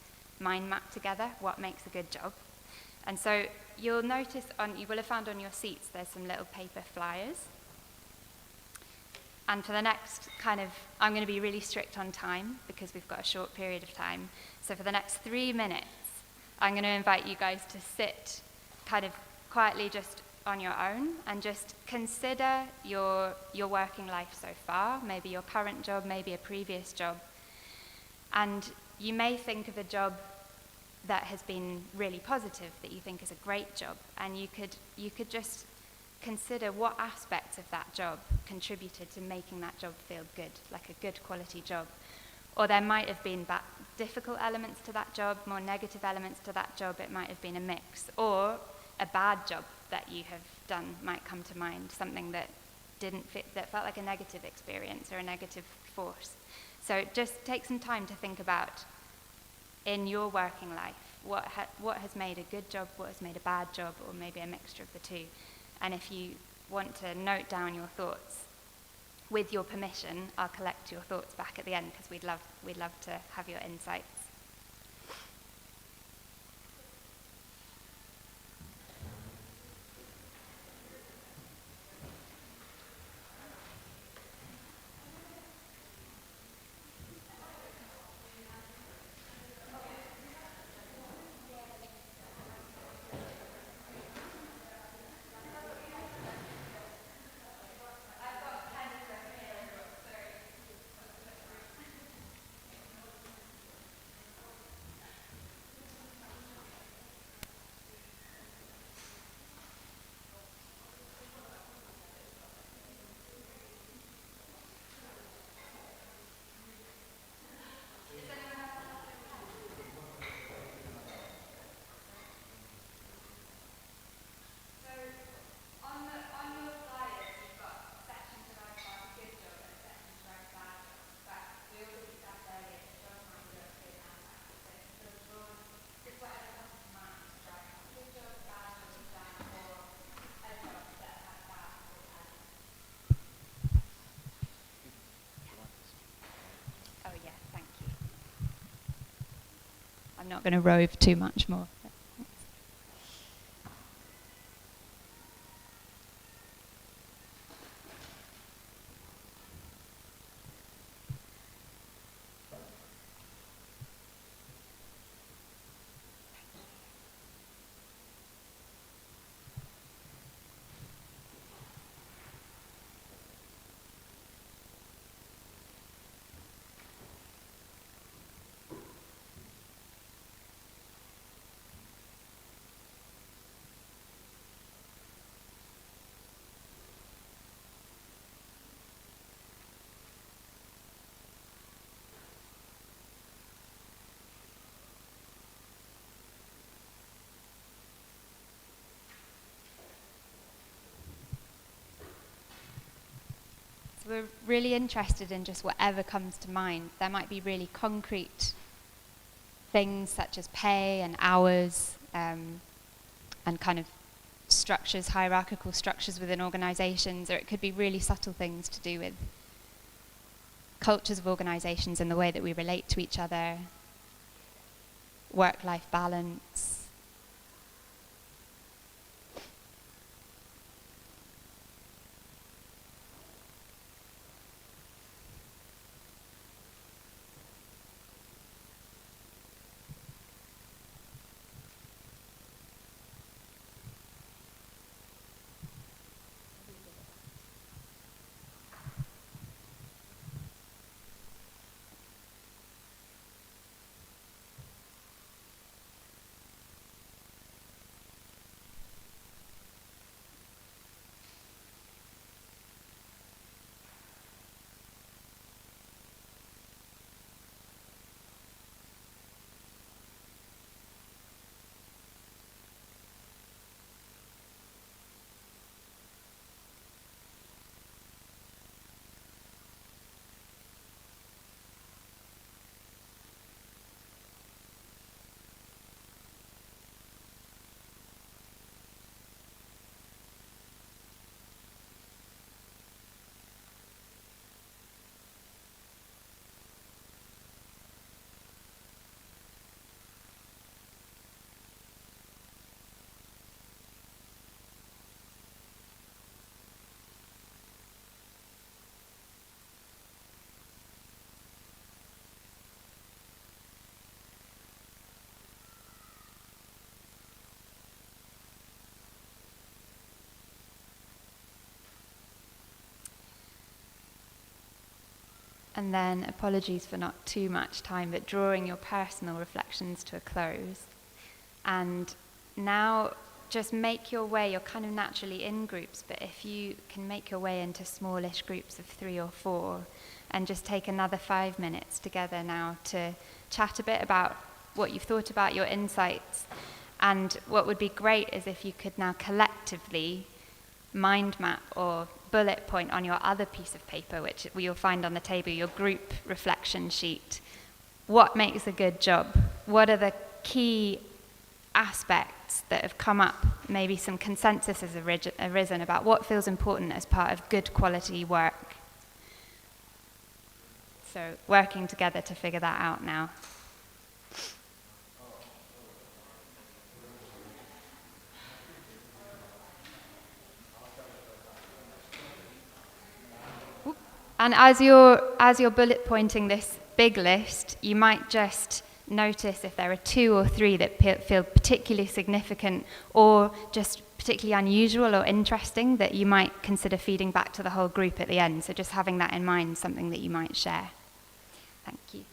mind map together what makes a good job. And so you'll notice, you will have found on your seats, there's some little paper flyers. And for the next I'm going to be really strict on time because we've got a short period of time. So for the next 3 minutes, I'm going to invite you guys to sit kind of quietly just on your own and just consider your working life so far, maybe your current job, maybe a previous job. And you may think of a job that has been really positive, that you think is a great job, and you could just consider what aspects of that job contributed to making that job feel good, like a good quality job. Or there might have been difficult elements to that job, more negative elements to that job, it might have been a mix. Or a bad job that you have done might come to mind, something that didn't fit, that felt like a negative experience or a negative force. So just take some time to think about, in your working life, what has made a good job, what has made a bad job, or maybe a mixture of the two. And if you want to note down your thoughts, with your permission, I'll collect your thoughts back at the end because we'd love to have your insights. I'm not going to rove too much more. we're really interested in just whatever comes to mind. There might be really concrete things such as pay and hours, and kind of structures, hierarchical structures within organizations, or it could be really subtle things to do with cultures of organizations and the way that we relate to each other, work-life balance. And then, apologies for not too much time, but drawing your personal reflections to a close. And now just make your way, you're kind of naturally in groups, but if you can make your way into smallish groups of 3 or 4, and just take another 5 minutes together now to chat a bit about what you've thought about, your insights. And what would be great is if you could now collectively mind map or bullet point on your other piece of paper, which you'll find on the table, your group reflection sheet. What makes a good job? What are the key aspects that have come up? Maybe some consensus has arisen about what feels important as part of good quality work. So working together to figure that out now. And as you're bullet pointing this big list, you might just notice if there are 2 or 3 that feel particularly significant or just particularly unusual or interesting that you might consider feeding back to the whole group at the end. So just having that in mind, something that you might share. Thank you.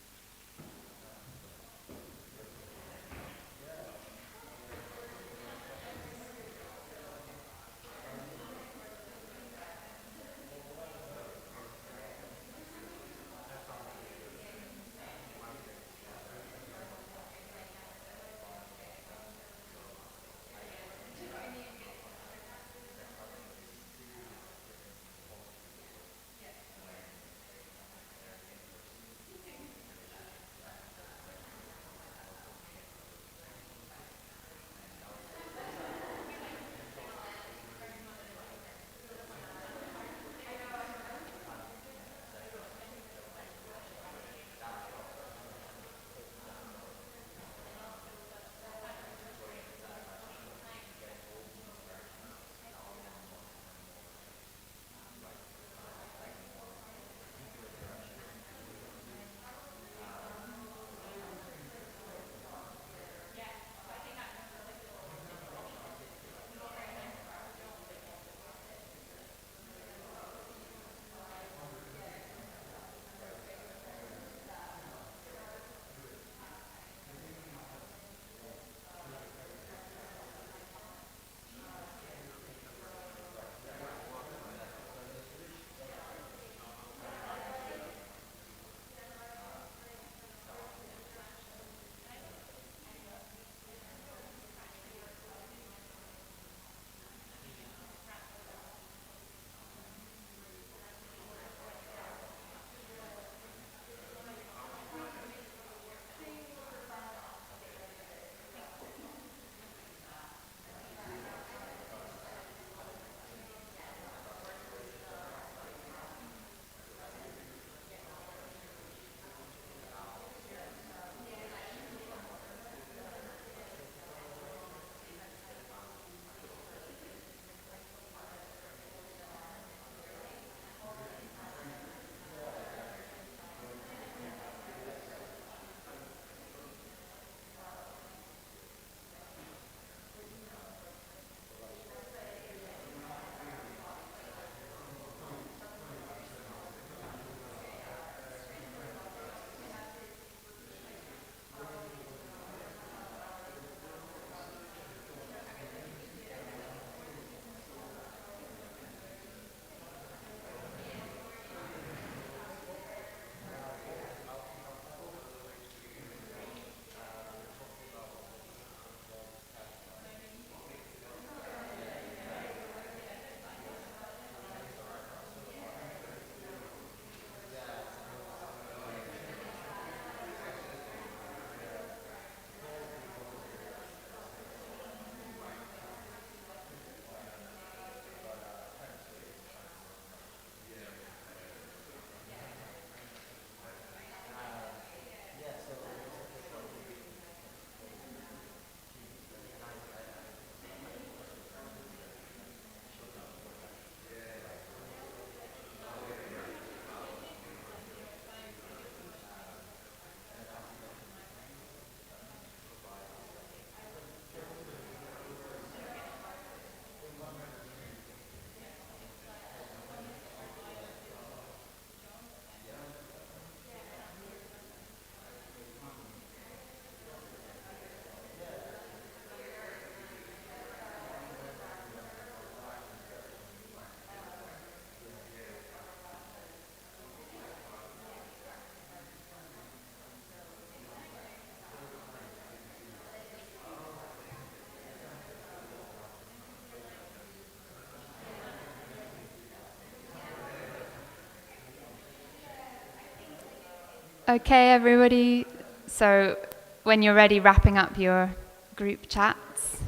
Okay, everybody. So when you're ready, wrapping up your group chats.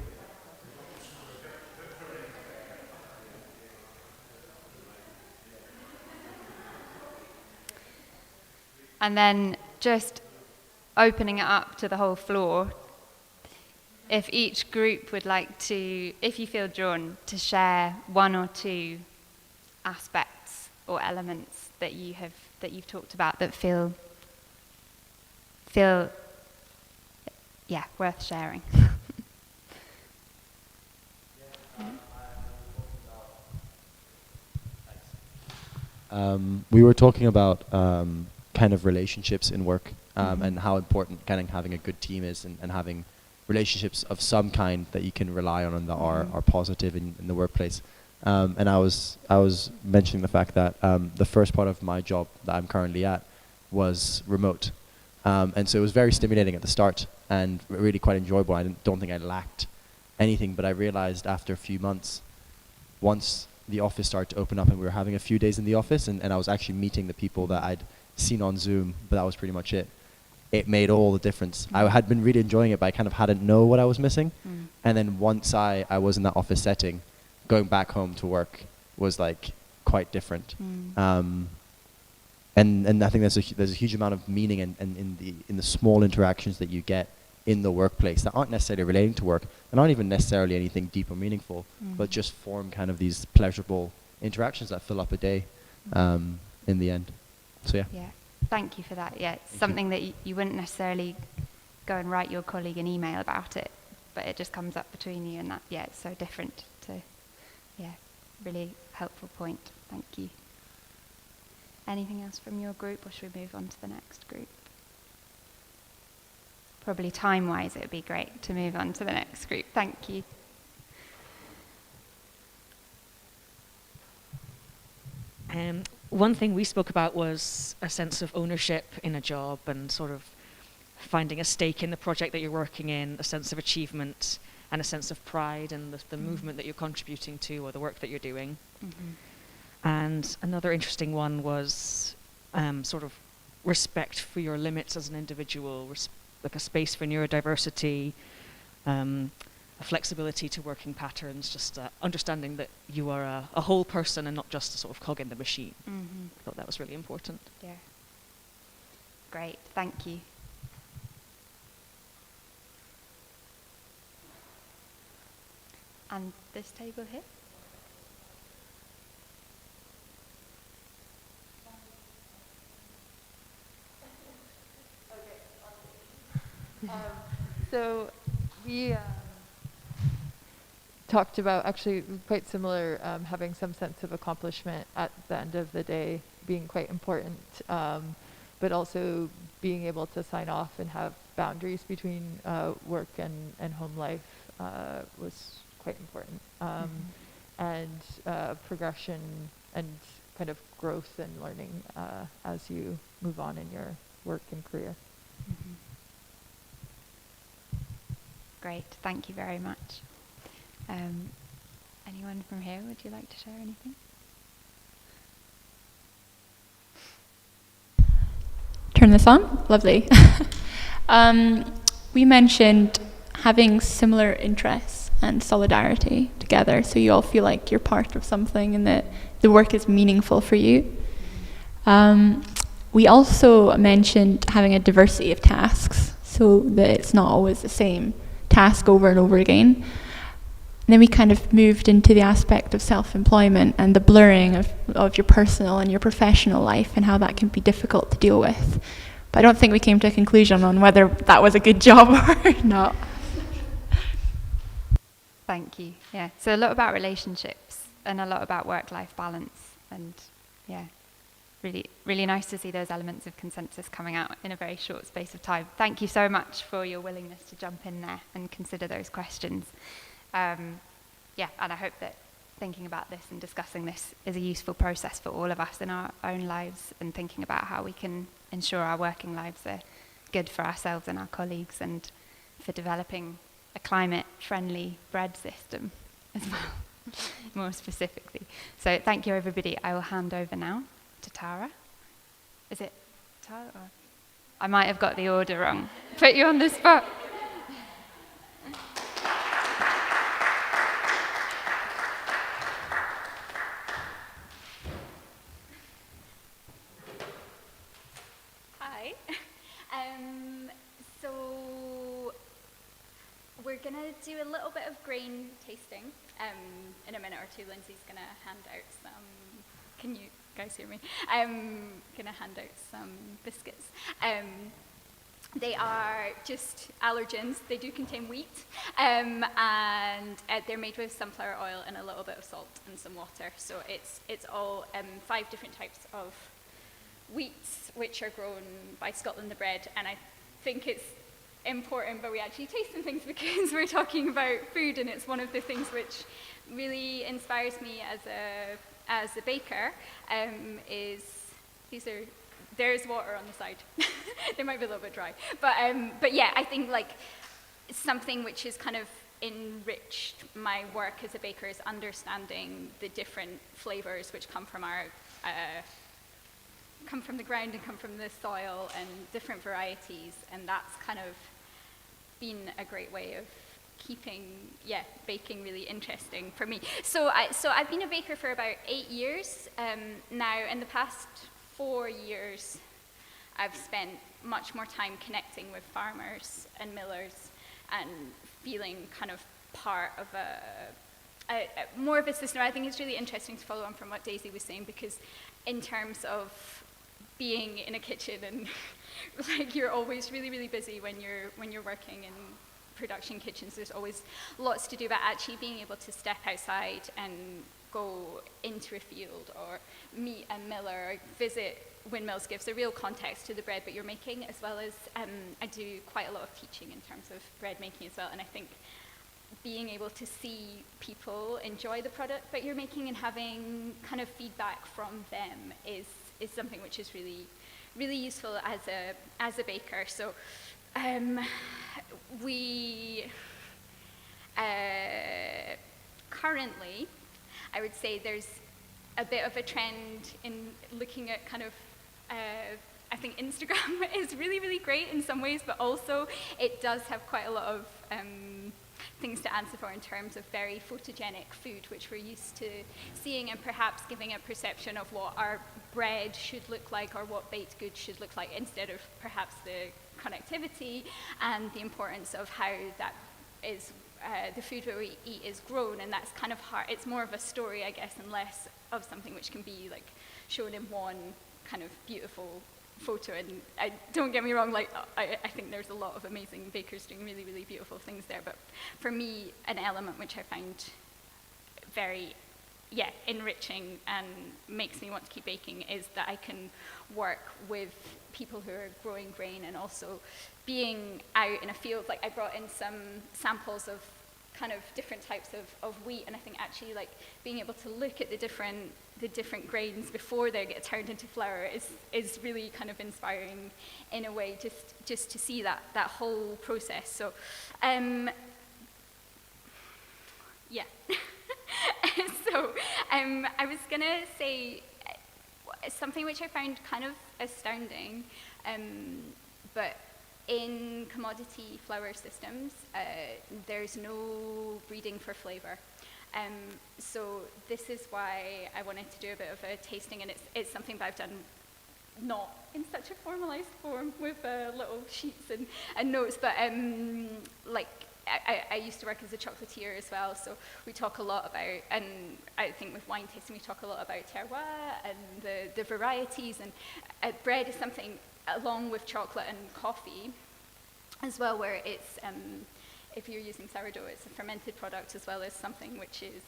And then just opening it up to the whole floor. If each group would like to, if you feel drawn to share one or two aspects or elements that you've talked about that feel worth sharing. We were talking about kind of relationships in work and how important kind of having a good team is, and having relationships of some kind that you can rely on and that are positive in the workplace. And I was mentioning the fact that the first part of my job that I'm currently at was remote. And so it was very stimulating at the start and really quite enjoyable. I don't think I lacked anything, but I realized after a few months, once the office started to open up and we were having a few days in the office and I was actually meeting the people that I'd seen on Zoom, but that was pretty much it. It made all the difference. I had been really enjoying it, but I kind of hadn't know what I was missing. And then once I was in that office setting, going back home to work was like quite different. And I think there's a huge amount of meaning in the small interactions that you get in the workplace that aren't necessarily relating to work and aren't even necessarily anything deep or meaningful, but just form kind of these pleasurable interactions that fill up a day in the end. So yeah. Thank you for that. Yeah, it's something that you wouldn't necessarily go and write your colleague an email about it, but it just comes up between you, and that, it's so different to, really helpful point. Thank you. Anything else from your group, or should we move on to the next group? Probably time-wise, it would be great to move on to the next group. Thank you. One thing we spoke about was a sense of ownership in a job and sort of finding a stake in the project that you're working in, a sense of achievement and a sense of pride in the movement that you're contributing to or the work that you're doing. And another interesting one was sort of respect for your limits as an individual, like a space for neurodiversity, a flexibility to working patterns, just understanding that you are a whole person and not just a sort of cog in the machine. I thought that was really important. Yeah. Great, thank you. And this table here? So we talked about actually quite similar, having some sense of accomplishment at the end of the day being quite important, but also being able to sign off and have boundaries between work and home life was quite important. And progression and kind of growth and learning as you move on in your work and career. Great, thank you very much. Anyone from here, would you like to share anything? Turn this on? Lovely. We mentioned having similar interests and solidarity together, so you all feel like you're part of something and that the work is meaningful for you. We also mentioned having a diversity of tasks, so that it's not always the same task over and over again. And then we kind of moved into the aspect of self-employment and the blurring of your personal and your professional life and how that can be difficult to deal with. But I don't think we came to a conclusion on whether that was a good job or not. Thank you. Yeah, so a lot about relationships and a lot about work-life balance, and really, really nice to see those elements of consensus coming out in a very short space of time. Thank you so much for your willingness to jump in there and consider those questions. And I hope that thinking about this and discussing this is a useful process for all of us in our own lives, and thinking about how we can ensure our working lives are good for ourselves and our colleagues, and for developing a climate-friendly bread system as well, more specifically. So thank you, everybody. I will hand over now to Tara. Is it Tara? Or? I might have got the order wrong. Put you on the spot. Hi. So we're going to do a little bit of grain tasting in a minute or two. Lindsay's going to hand out some, can you guys hear me? Going to hand out some biscuits. They are just allergens. They do contain wheat, and they're made with sunflower oil and a little bit of salt and some water. So it's all 5 different types of wheats which are grown by Scotland the Bread, and I think it's important, but we actually taste some things because we're talking about food, and it's one of the things which really inspires me as a baker. There's water on the side. They might be a little bit dry, but yeah, I think like something which has kind of enriched my work as a baker is understanding the different flavors which come from come from the ground and come from the soil and different varieties, and that's kind of been a great way of keeping baking really interesting for me. So I've been a baker for about 8 years now. In the past 4 years, I've spent much more time connecting with farmers and millers and feeling kind of part of more of a system. I think it's really interesting to follow on from what Daisy was saying, because in terms of being in a kitchen and like you're always really, really busy when you're working in production kitchens. There's always lots to do, but actually being able to step outside and go into a field or meet a miller or visit windmills gives a real context to the bread that you're making, as well as I do quite a lot of teaching in terms of bread making as well, and I think being able to see people enjoy the product that you're making and having kind of feedback from them is something which is really, really useful as a baker. So we currently, I would say there's a bit of a trend in looking at kind of, I think Instagram is really, really great in some ways, but also it does have quite a lot of things to answer for in terms of very photogenic food, which we're used to seeing, and perhaps giving a perception of what our bread should look like or what baked goods should look like, instead of perhaps the connectivity and the importance of how that is the food that we eat is grown. And that's kind of hard. It's more of a story, I guess, and less of something which can be like shown in one kind of beautiful photo. And don't get me wrong, like I think there's a lot of amazing bakers doing really, really beautiful things there, but for me, an element which I find very enriching and makes me want to keep baking is that I can work with people who are growing grain, and also being out in a field. Like I brought in some samples of kind of different types of wheat, and I think actually like being able to look at the different grains before they get turned into flour is really kind of inspiring in a way, just to see that whole process. So so I was gonna say something which I found kind of astounding, but in commodity flour systems, there's no breeding for flavor. So this is why I wanted to do a bit of a tasting, and it's something that I've done not in such a formalized form with little sheets and notes, but like I used to work as a chocolatier as well, so we talk a lot about, and I think with wine tasting we talk a lot about terroir and the varieties, and bread is something, along with chocolate and coffee as well, where it's, if you're using sourdough, it's a fermented product as well as something which is,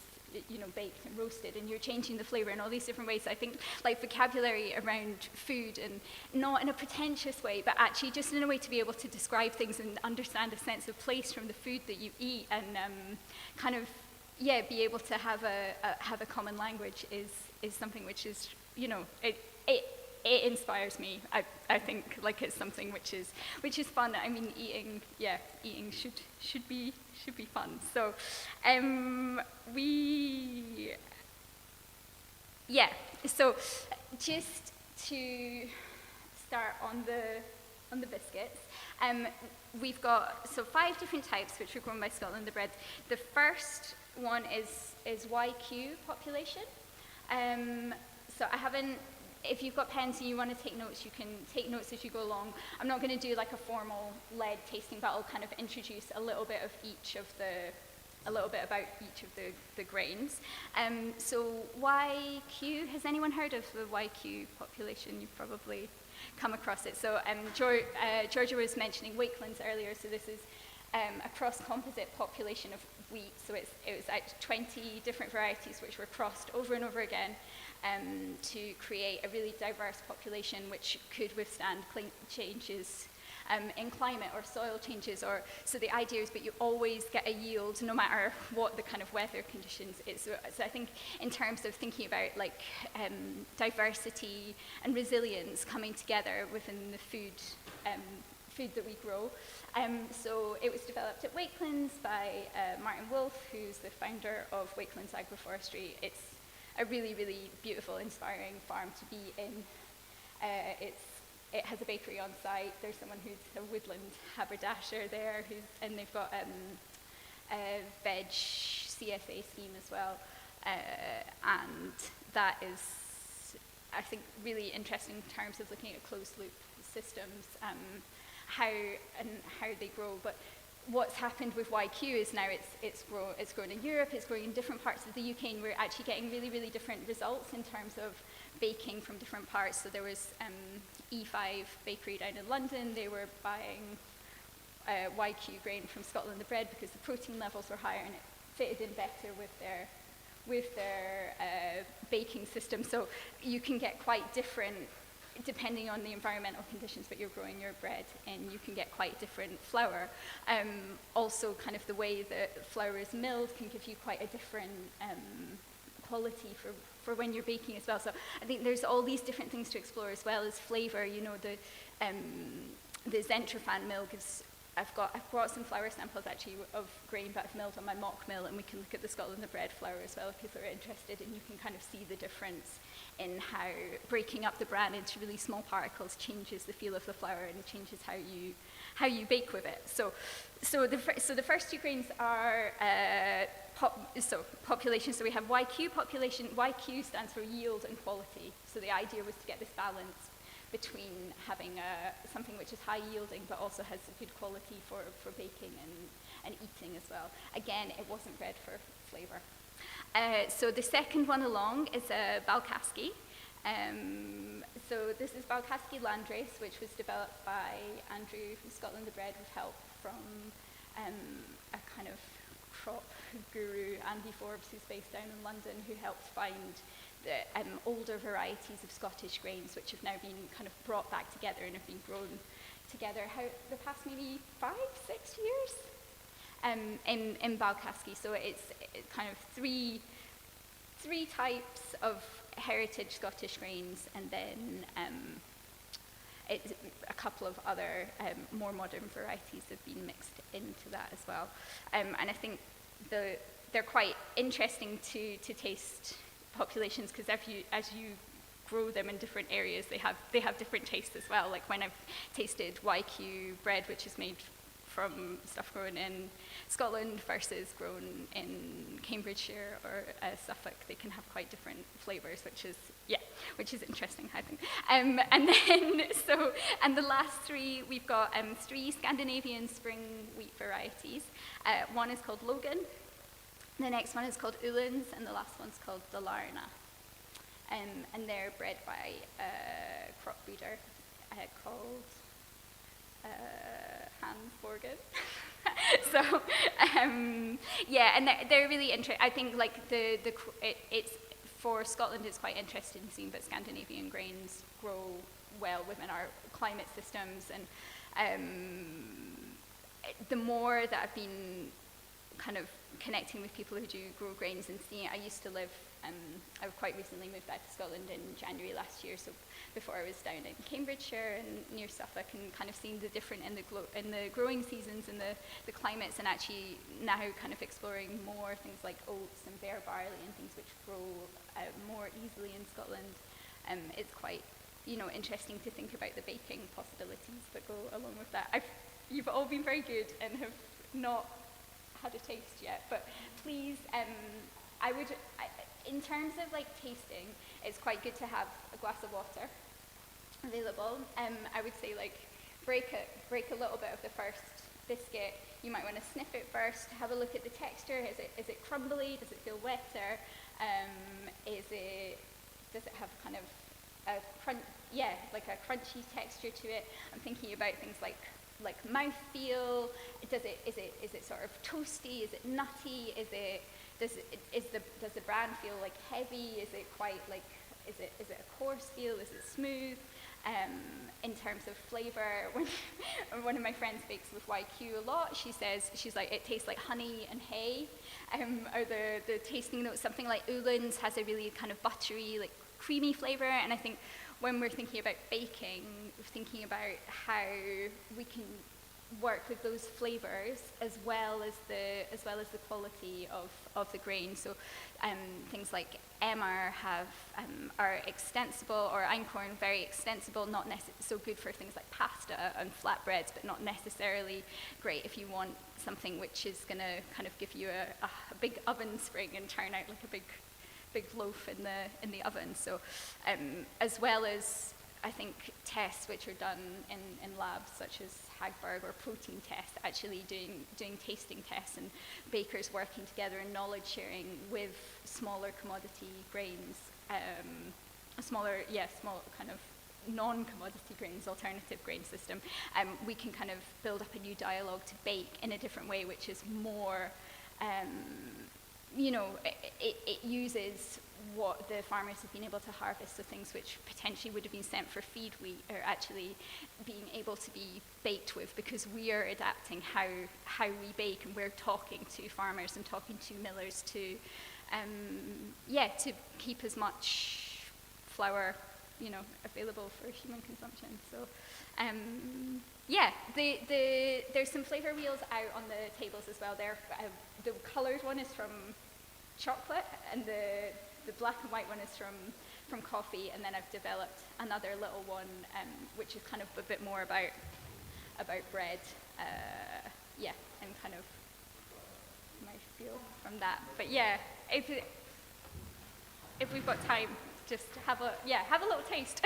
you know, baked and roasted, and you're changing the flavor in all these different ways. So I think like vocabulary around food, and not in a pretentious way, but actually just in a way to be able to describe things and understand a sense of place from the food that you eat, and kind of be able to have a common language is something which is, you know, it inspires me. I think like it's something which is fun. I mean, eating should be fun. So so just to start on the on the biscuits. We've got 5 different types which are grown by Scotland the Bread. The first one is YQ population. So I haven't. If you've got pens and you want to take notes, you can take notes as you go along. I'm not going to do like a formal lead tasting, but I'll kind of introduce a little bit about each of the grains. So YQ, has anyone heard of the YQ population? You've probably come across it. So Georgia was mentioning Wakelands earlier, so this is a cross-composite population of wheat. So it was 20 different varieties which were crossed over and over again to create a really diverse population which could withstand changes in climate or soil changes. So the idea is that you always get a yield no matter what the kind of weather conditions is. So I think in terms of thinking about like diversity and resilience coming together within the food that we grow. So it was developed at Wakelands by Martin Wolf, who's the founder of Wakelands Agroforestry. It's a really, really beautiful, inspiring farm to be in. It has a bakery on site. There's someone who's a woodland haberdasher there, and they've got a veg CSA scheme as well. And that is, I think, really interesting in terms of looking at closed loop systems, how they grow. But what's happened with YQ is now it's grown in Europe, it's growing in different parts of the UK, and we're actually getting really, really different results in terms of baking from different parts. So there was E5 Bakery down in London. They were buying YQ grain from Scotland the Bread because the protein levels were higher and it fitted in better with their baking system. So you can get quite different, depending on the environmental conditions that you're growing your bread in, you can get quite different flour. Also, kind of the way that flour is milled can give you quite a different quality for when you're baking as well. So I think there's all these different things to explore as well as flavor. You know, the Ventra Fan Mill gives. I've brought some flour samples actually of grain that I've milled on my mock mill, and we can look at the Scotland the Bread flour as well if people are interested, and you can kind of see the difference in how breaking up the bran into really small particles changes the feel of the flour and changes how you bake with it. So the first 2 grains are population. So we have YQ population. YQ stands for yield and quality. So the idea was to get this balance between having something which is high yielding but also has a good quality for baking and eating as well. Again, it wasn't bred for flavor. So the second one along is a Balkaski. So this is Balkaski Landrace, which was developed by Andrew from Scotland the Bread with help from a kind of crop guru, Andy Forbes, who's based down in London, who helped find the older varieties of Scottish grains, which have now been kind of brought back together and have been grown together the past maybe 5-6 years in Balkaski. So it's kind of three types of heritage Scottish grains, and then it's a couple of other more modern varieties have been mixed into that as well. And I think they're quite interesting to taste populations, because as you grow them in different areas, they have different tastes as well. Like when I've tasted YQ bread, which is made from stuff grown in Scotland versus grown in Cambridgeshire or Suffolk, they can have quite different flavors, which is interesting, I think. And the last 3, we've got 3 Scandinavian spring wheat varieties. One is called Logan, the next one is called Ullens, and the last one's called Dalarna. And they're bred by a crop breeder called Hans Borgen. So and they're really interesting. I think like it's for Scotland, it's quite interesting seeing that Scandinavian grains grow well within our climate systems, and the more that I've been kind of connecting with people who do grow grains and seeing it. I used to live, I've quite recently moved back to Scotland in January last year, so before I was down in Cambridgeshire and near Suffolk, and kind of seeing the different in the growing seasons and the climates, and actually now kind of exploring more things like oats and bare barley and things which grow more easily in Scotland. It's quite interesting to think about the baking possibilities that go with that. You've all been very good and have not had a taste yet, but please, in terms of like tasting, it's quite good to have a glass of water available. I would say like break a little bit of the first biscuit. You might want to sniff it first, have a look at the texture. Is it crumbly? Does it feel wetter? Does it have kind of a crunchy texture to it? I'm thinking about things like mouthfeel. Is it sort of toasty? Is it nutty? Does the bran feel like heavy? Is it quite like is it a coarse feel? Is it smooth? In terms of flavor, when one of my friends bakes with YQ a lot, she's like, it tastes like honey and hay, are the tasting notes. Something like Uhlans has a really kind of buttery, like creamy flavor, and I think when we're thinking about baking, we're thinking about how we can work with those flavors as well as the quality of the grain. So things like emmer are extensible, or einkorn very extensible, not so good for things like pasta and flatbreads, but not necessarily great if you want something which is going to kind of give you a big oven spring and turn out like a big loaf in the oven. So as well as I think tests which are done in labs such as Hagberg or protein tests, actually doing tasting tests and bakers working together and knowledge sharing with smaller commodity grains, small kind of non-commodity grains, alternative grain system. We can kind of build up a new dialogue to bake in a different way, which is more, it uses what the farmers have been able to harvest, so things which potentially would have been sent for feed wheat are actually being able to be baked with, because we are adapting how we bake, and we're talking to farmers and talking to millers to keep as much flour available for human consumption. So there's some flavor wheels out on the tables as well. The coloured one is from chocolate, and the black and white one is from coffee, and then I've developed another little one which is kind of a bit more about bread, and kind of my feel from that. But yeah, if we've got time, just have a little taste.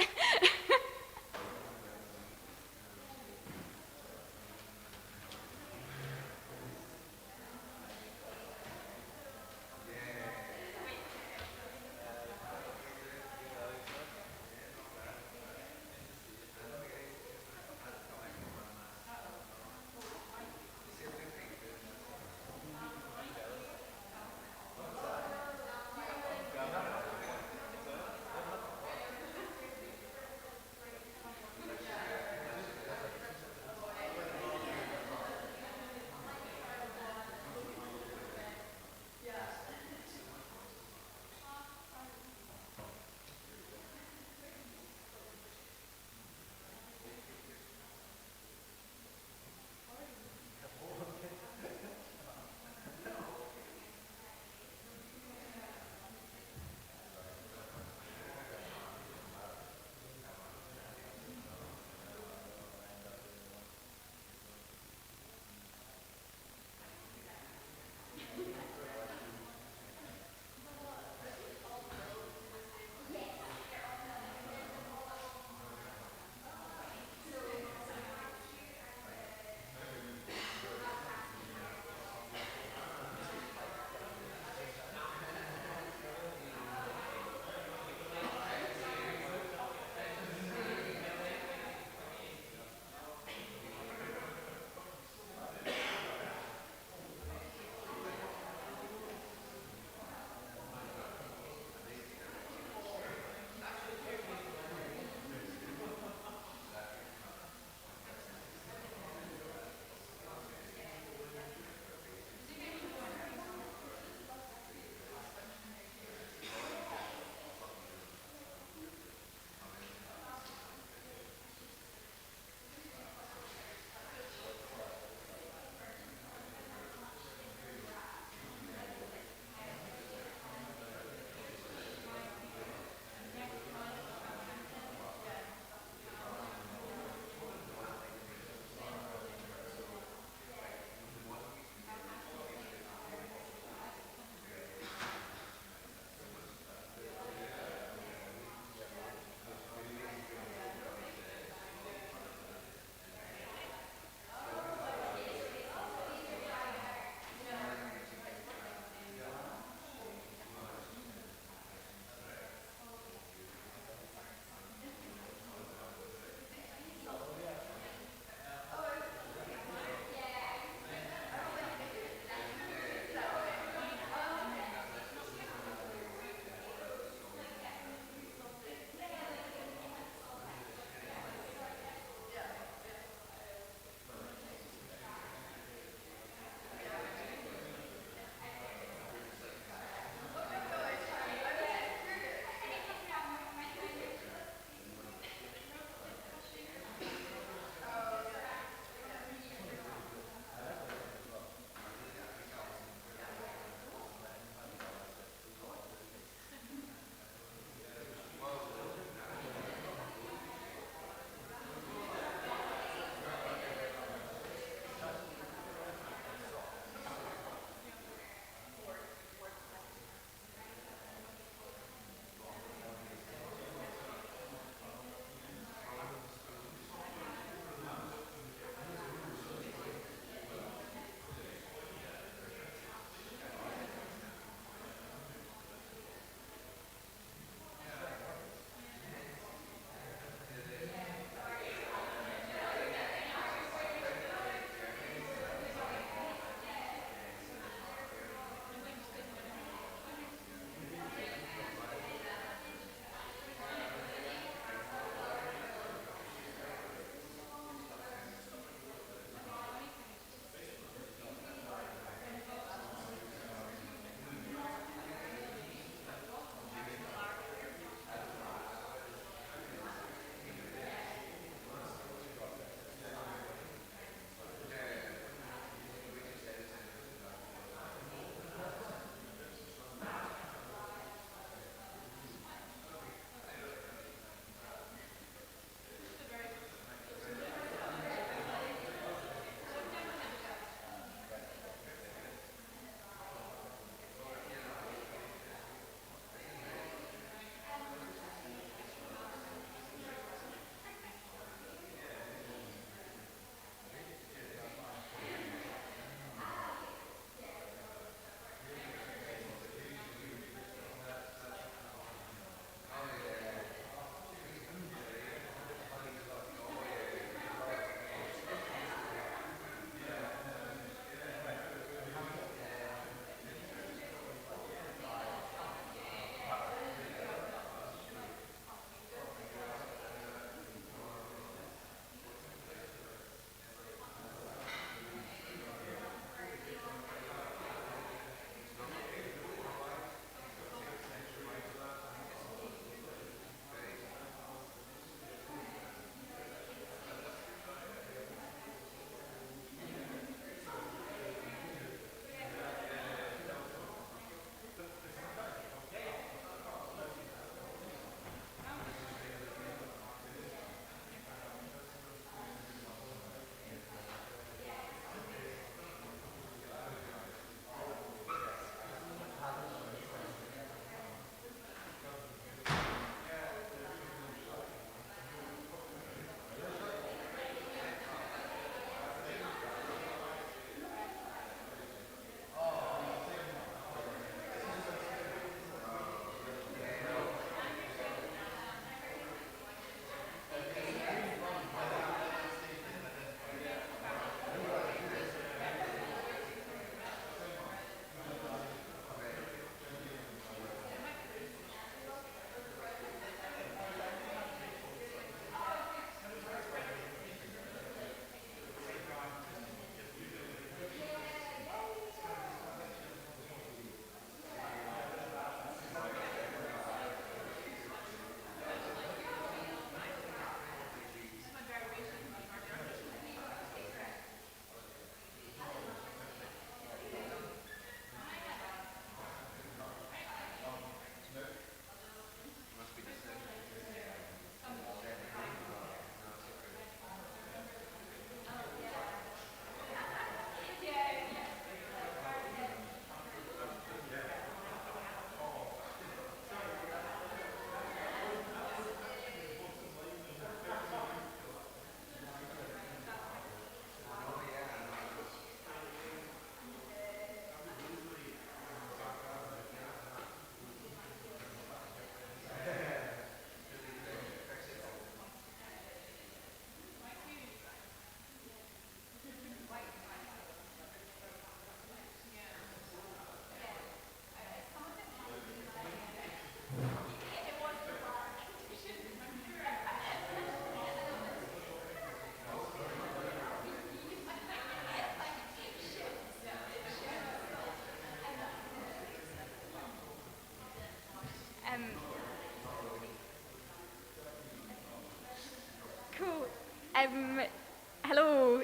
Hello,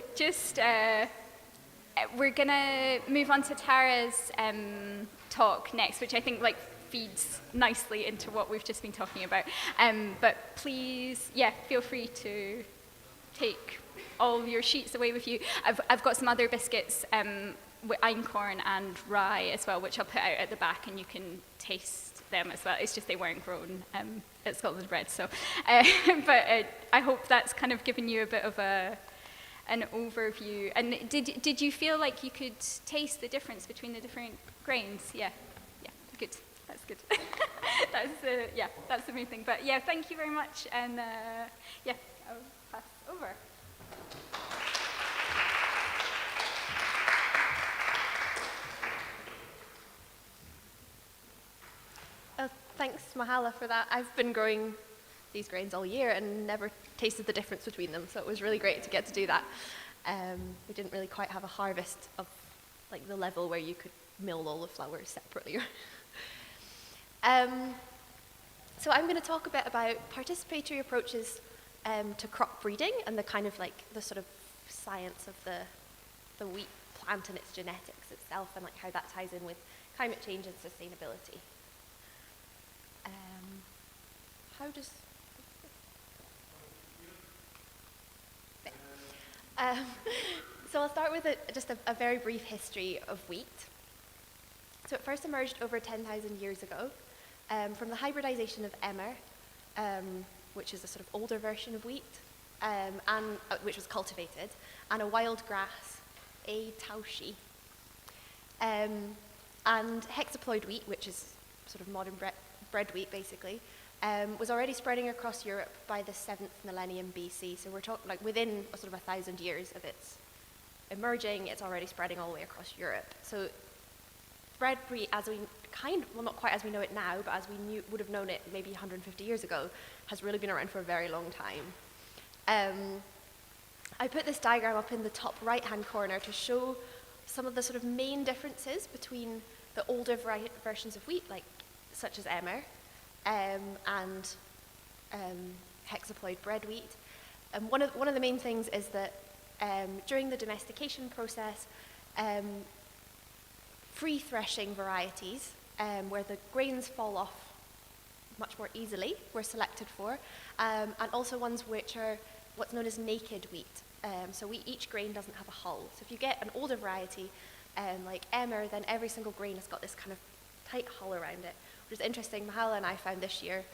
we're gonna move on to Tara's talk next, which I think feeds nicely into what we've just been talking about. But please, feel free to take all of your sheets away with you. I've got some other biscuits with einkorn and rye as well, which I'll put out at the back, and you can taste them as well. It's just they weren't grown at Scotland Bread, so. But I hope that's kind of given you a bit of an overview. And did you feel like you could taste the difference between the different grains? Yeah, good. That's good. That's the main thing. But yeah, thank you very much. And I'll pass over. Thanks, Mahala, for that. I've been growing these grains all year and never tasted the difference between them, so it was really great to get to do that. We didn't really quite have a harvest of the level where you could mill all the flours separately. So I'm going to talk a bit about participatory approaches to crop breeding and the kind of the sort of science of the wheat plant and its genetics itself, and how that ties in with climate change and sustainability. How does... So I'll start with just a very brief history of wheat. So it first emerged over 10,000 years ago from the hybridization of emmer, which is a sort of older version of wheat, and which was cultivated, and a wild grass, a taushi. And hexaploid wheat, which is sort of modern bread wheat basically, was already spreading across Europe by the 7th millennium BC. So we're talking within sort of 1,000 years of its emerging, it's already spreading all the way across Europe. So bread wheat, as we not quite as we know it now, but as we would have known it maybe 150 years ago, has really been around for a very long time. I put this diagram up in the top right-hand corner to show some of the sort of main differences between the older versions of wheat, such as emmer, and hexaploid bread wheat. One of the main things is that during the domestication process, free threshing varieties, where the grains fall off much more easily, were selected for, and also ones which are what's known as naked wheat. So each grain doesn't have a hull. So if you get an older variety, like emmer, then every single grain has got this kind of tight hull around it, which is interesting. Mahala and I found this year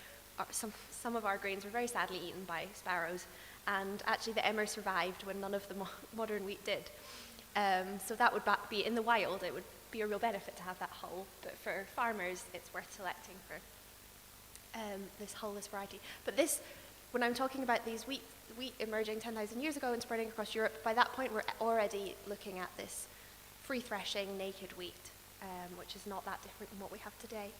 some of our grains were very sadly eaten by sparrows, and actually the emmer survived when none of the modern wheat did. So that would be in the wild, it would be a real benefit to have that hull, but for farmers it's worth selecting for this hull-less variety. But this, when I'm talking about these wheat emerging 10,000 years ago and spreading across Europe, by that point we're already looking at this free threshing naked wheat, which is not that different from what we have today.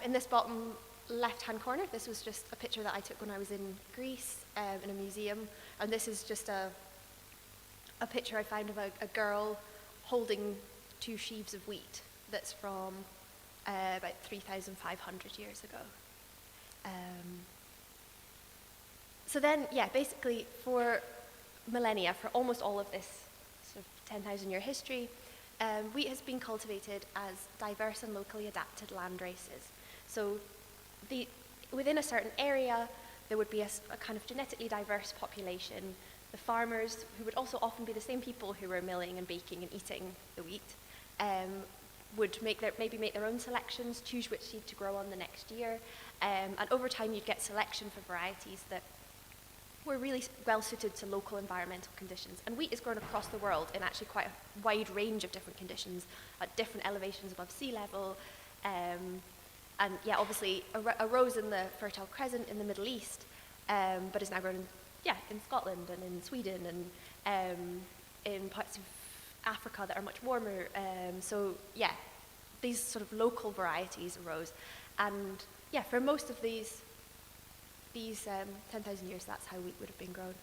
In this bottom left-hand corner, this was just a picture that I took when I was in Greece in a museum, and this is just a picture I found of a girl holding 2 sheaves of wheat that's from about 3,500 years ago. So then, basically for millennia, for almost all of this sort of 10,000-year history, wheat has been cultivated as diverse and locally adapted land races. So within a certain area, there would be a kind of genetically diverse population. The farmers, who would also often be the same people who were milling and baking and eating the wheat, would maybe make their own selections, choose which seed to grow on the next year, and over time you'd get selection for varieties that were really well suited to local environmental conditions. And wheat is grown across the world in actually quite a wide range of different conditions at different elevations above sea level. And obviously arose in the Fertile Crescent in the Middle East, but is now grown in Scotland and in Sweden and in parts of Africa that are much warmer. These sort of local varieties arose. And for most of these 10,000 years, that's how wheat would have been grown.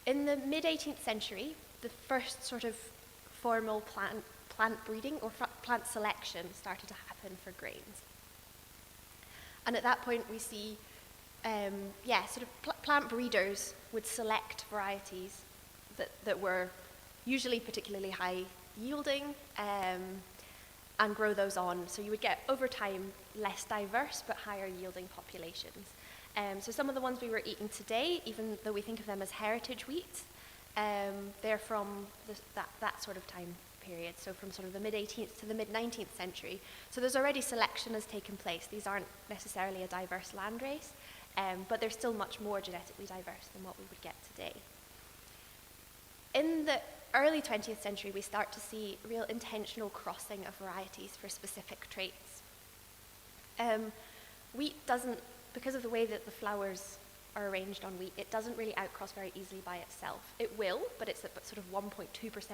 In the mid-18th century, the first sort of formal plant breeding or plant selection started to happen for grains. And at that point, we see sort of plant breeders would select varieties that were usually particularly high yielding and grow those on. So you would get, over time, less diverse but higher yielding populations. So some of the ones we were eating today, even though we think of them as heritage wheats, they're from that sort of time period, so from sort of the mid-18th to the mid-19th century. So there's already selection has taken place. These aren't necessarily a diverse landrace, but they're still much more genetically diverse than what we would get today. In the early 20th century, we start to see real intentional crossing of varieties for specific traits. Wheat doesn't, because of the way that the flowers are arranged on wheat, it doesn't really outcross very easily by itself. It will, but it's at sort of 1.2%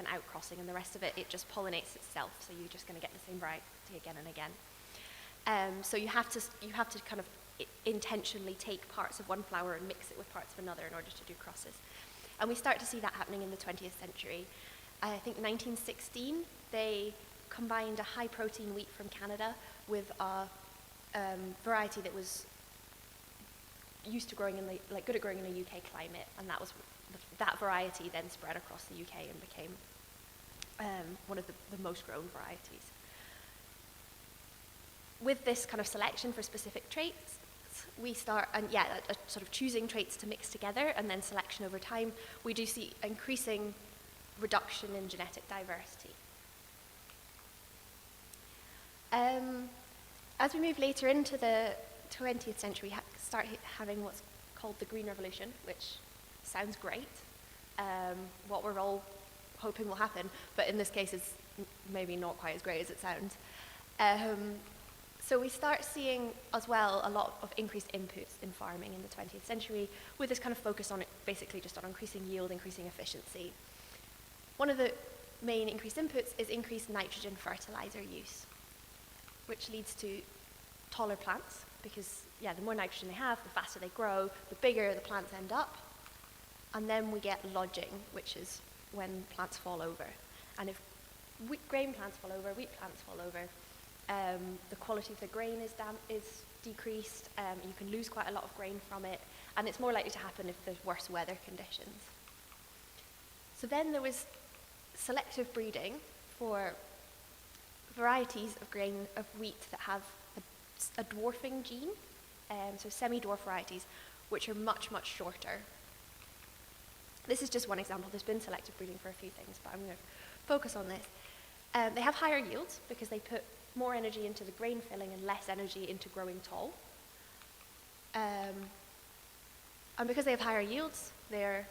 outcrossing, and the rest of it just pollinates itself, so you're just going to get the same variety again and again. So you have to kind of intentionally take parts of one flower and mix it with parts of another in order to do crosses. And we start to see that happening in the 20th century. I think 1916, they combined a high-protein wheat from Canada with a variety that was used to growing good at growing in the UK climate, and that variety then spread across the UK and became one of the most grown varieties. With this kind of selection for specific traits, we start, sort of choosing traits to mix together and then selection over time, we do see increasing reduction in genetic diversity. As we move later into the 20th century, we start having what's called the Green Revolution, which sounds great, what we're all hoping will happen, but in this case is maybe not quite as great as it sounds. So we start seeing as well a lot of increased inputs in farming in the 20th century, with this kind of focus on it, basically just on increasing yield, increasing efficiency. One of the main increased inputs is increased nitrogen fertilizer use, which leads to taller plants, because the more nitrogen they have, the faster they grow, the bigger the plants end up, and then we get lodging, which is when plants fall over. And if grain plants fall over, wheat plants fall over, the quality of the grain is decreased, you can lose quite a lot of grain from it, and it's more likely to happen if there's worse weather conditions. So then there was selective breeding for varieties of wheat that have a dwarfing gene, so semi-dwarf varieties, which are much, much shorter. This is just one example. There's been selective breeding for a few things, but I'm going to focus on this. They have higher yields because they put more energy into the grain filling and less energy into growing tall. And because they have higher yields, they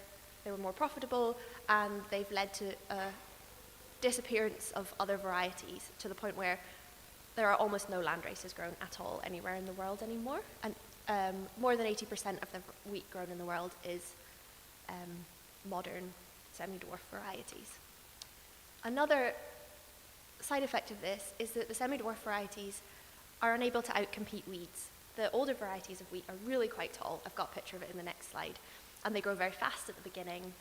were more profitable, and they've led to a disappearance of other varieties to the point where there are almost no land races grown at all anywhere in the world anymore. And more than 80% of the wheat grown in the world is modern semi-dwarf varieties. Another side effect of this is that the semi-dwarf varieties are unable to outcompete weeds. The older varieties of wheat are really quite tall. I've got a picture of it in the next slide. And they grow very fast at the beginning,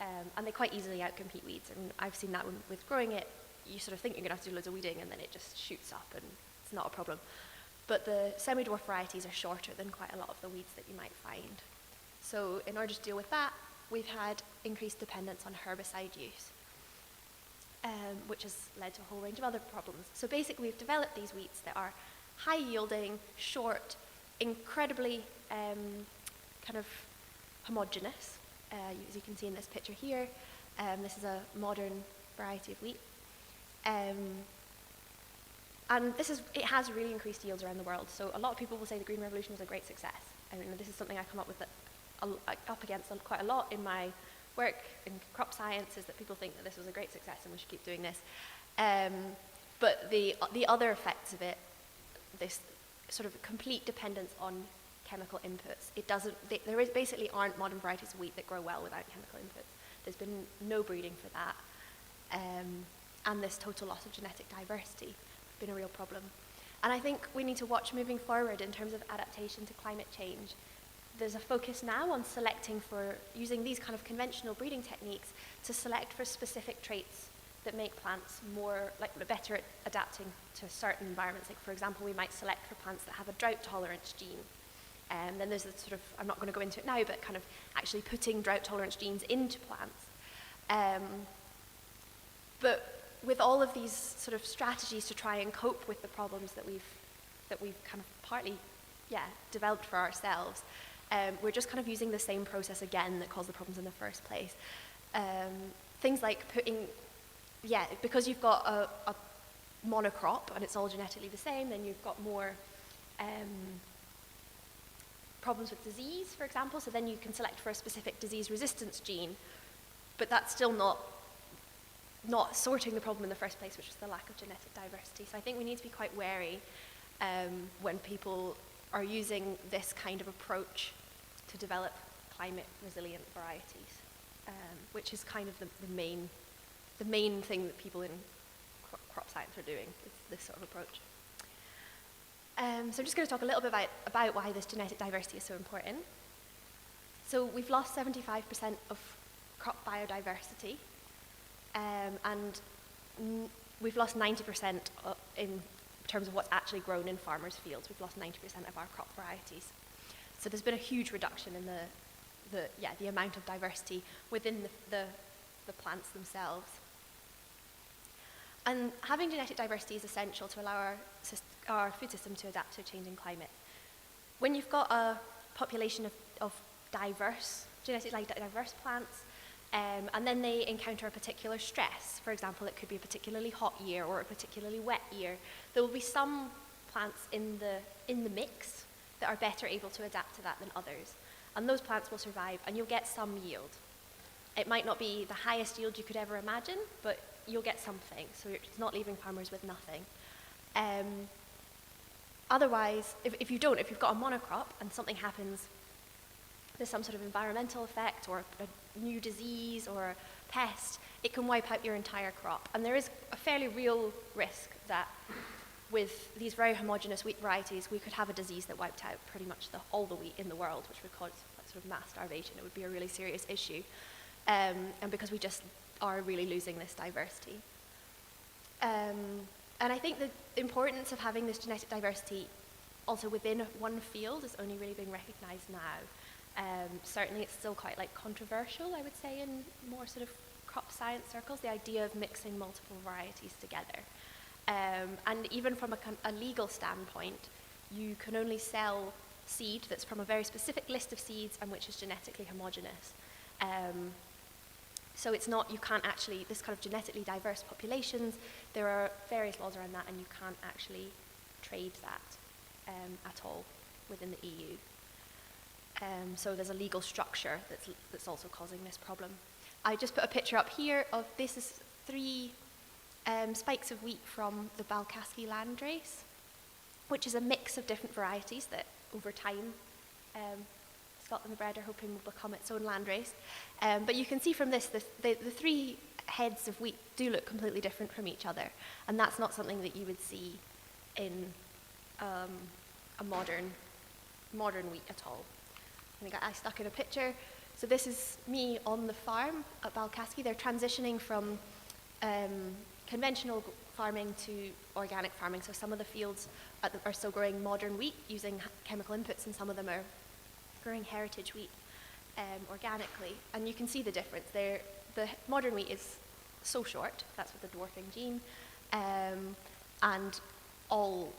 and they quite easily outcompete weeds. And I've seen that with growing it. You sort of think you're going to have to do loads of weeding, and then it just shoots up, and it's not a problem. But the semi-dwarf varieties are shorter than quite a lot of the weeds that you might find. So in order to deal with that, we've had increased dependence on herbicide use, which has led to a whole range of other problems. So basically, we've developed these wheats that are high-yielding, short, incredibly kind of homogeneous, as you can see in this picture here. This is a modern variety of wheat. And it has really increased yields around the world. So a lot of people will say the Green Revolution was a great success. I mean, this is something I come up against quite a lot in my work in crop science, is that people think that this was a great success and we should keep doing this. But the other effects of it, this sort of complete dependence on chemical inputs, there basically aren't modern varieties of wheat that grow well without chemical inputs. There's been no breeding for that. And this total loss of genetic diversity has been a real problem. And I think we need to watch moving forward in terms of adaptation to climate change. There's a focus now on selecting for using these kind of conventional breeding techniques to select for specific traits that make plants better at adapting to certain environments. Like, for example, we might select for plants that have a drought tolerance gene. Then there's the sort of, I'm not going to go into it now, but kind of actually putting drought tolerance genes into plants. But with all of these sort of strategies to try and cope with the problems that we've kind of partly, developed for ourselves, we're just kind of using the same process again that caused the problems in the first place. Things like because you've got a monocrop and it's all genetically the same, then you've got more problems with disease, for example, so then you can select for a specific disease resistance gene, but that's still not sorting the problem in the first place, which is the lack of genetic diversity. So I think we need to be quite wary when people are using this kind of approach to develop climate resilient varieties, which is kind of the main thing that people in crop science are doing, is this sort of approach. So I'm just going to talk a little bit about why this genetic diversity is so important. So we've lost 75% of crop biodiversity, and we've lost 90% in terms of what's actually grown in farmers' fields. We've lost 90% of our crop varieties. So there's been a huge reduction in the amount of diversity within the plants themselves. And having genetic diversity is essential to allow our food system to adapt to a changing climate. When you've got a population of genetically diverse plants, and then they encounter a particular stress, for example, it could be a particularly hot year or a particularly wet year, there will be some plants in the mix that are better able to adapt to that than others. And those plants will survive, and you'll get some yield. It might not be the highest yield you could ever imagine, but you'll get something, so it's not leaving farmers with nothing. Otherwise, if you've got a monocrop and something happens, there's some sort of environmental effect or a new disease or a pest, it can wipe out your entire crop. And there is a fairly real risk that with these very homogeneous wheat varieties, we could have a disease that wiped out pretty much all the wheat in the world, which would cause sort of mass starvation. It would be a really serious issue. And because we just are really losing this diversity. And I think the importance of having this genetic diversity also within one field is only really being recognized now. Certainly it's still quite controversial, I would say, in more sort of crop science circles, the idea of mixing multiple varieties together. And even from a legal standpoint, you can only sell seed that's from a very specific list of seeds and which is genetically homogeneous. So it's not, you can't actually, this kind of genetically diverse populations, there are various laws around that, and you can't actually trade that at all within the EU. So there's a legal structure that's also causing this problem. I just put a picture up here of, this is 3 spikes of wheat from the Balkaski landrace, which is a mix of different varieties that over time Scotland Bred are hoping will become its own landrace. But you can see from this, the 3 heads of wheat do look completely different from each other, and that's not something that you would see in a modern wheat at all. I think I stuck in a picture. So this is me on the farm at Balkaski. They're transitioning from conventional farming to organic farming. So some of the fields are still growing modern wheat using chemical inputs, and some of them are growing heritage wheat organically. And you can see the difference there. The modern wheat is so short, that's with the dwarfing gene, and all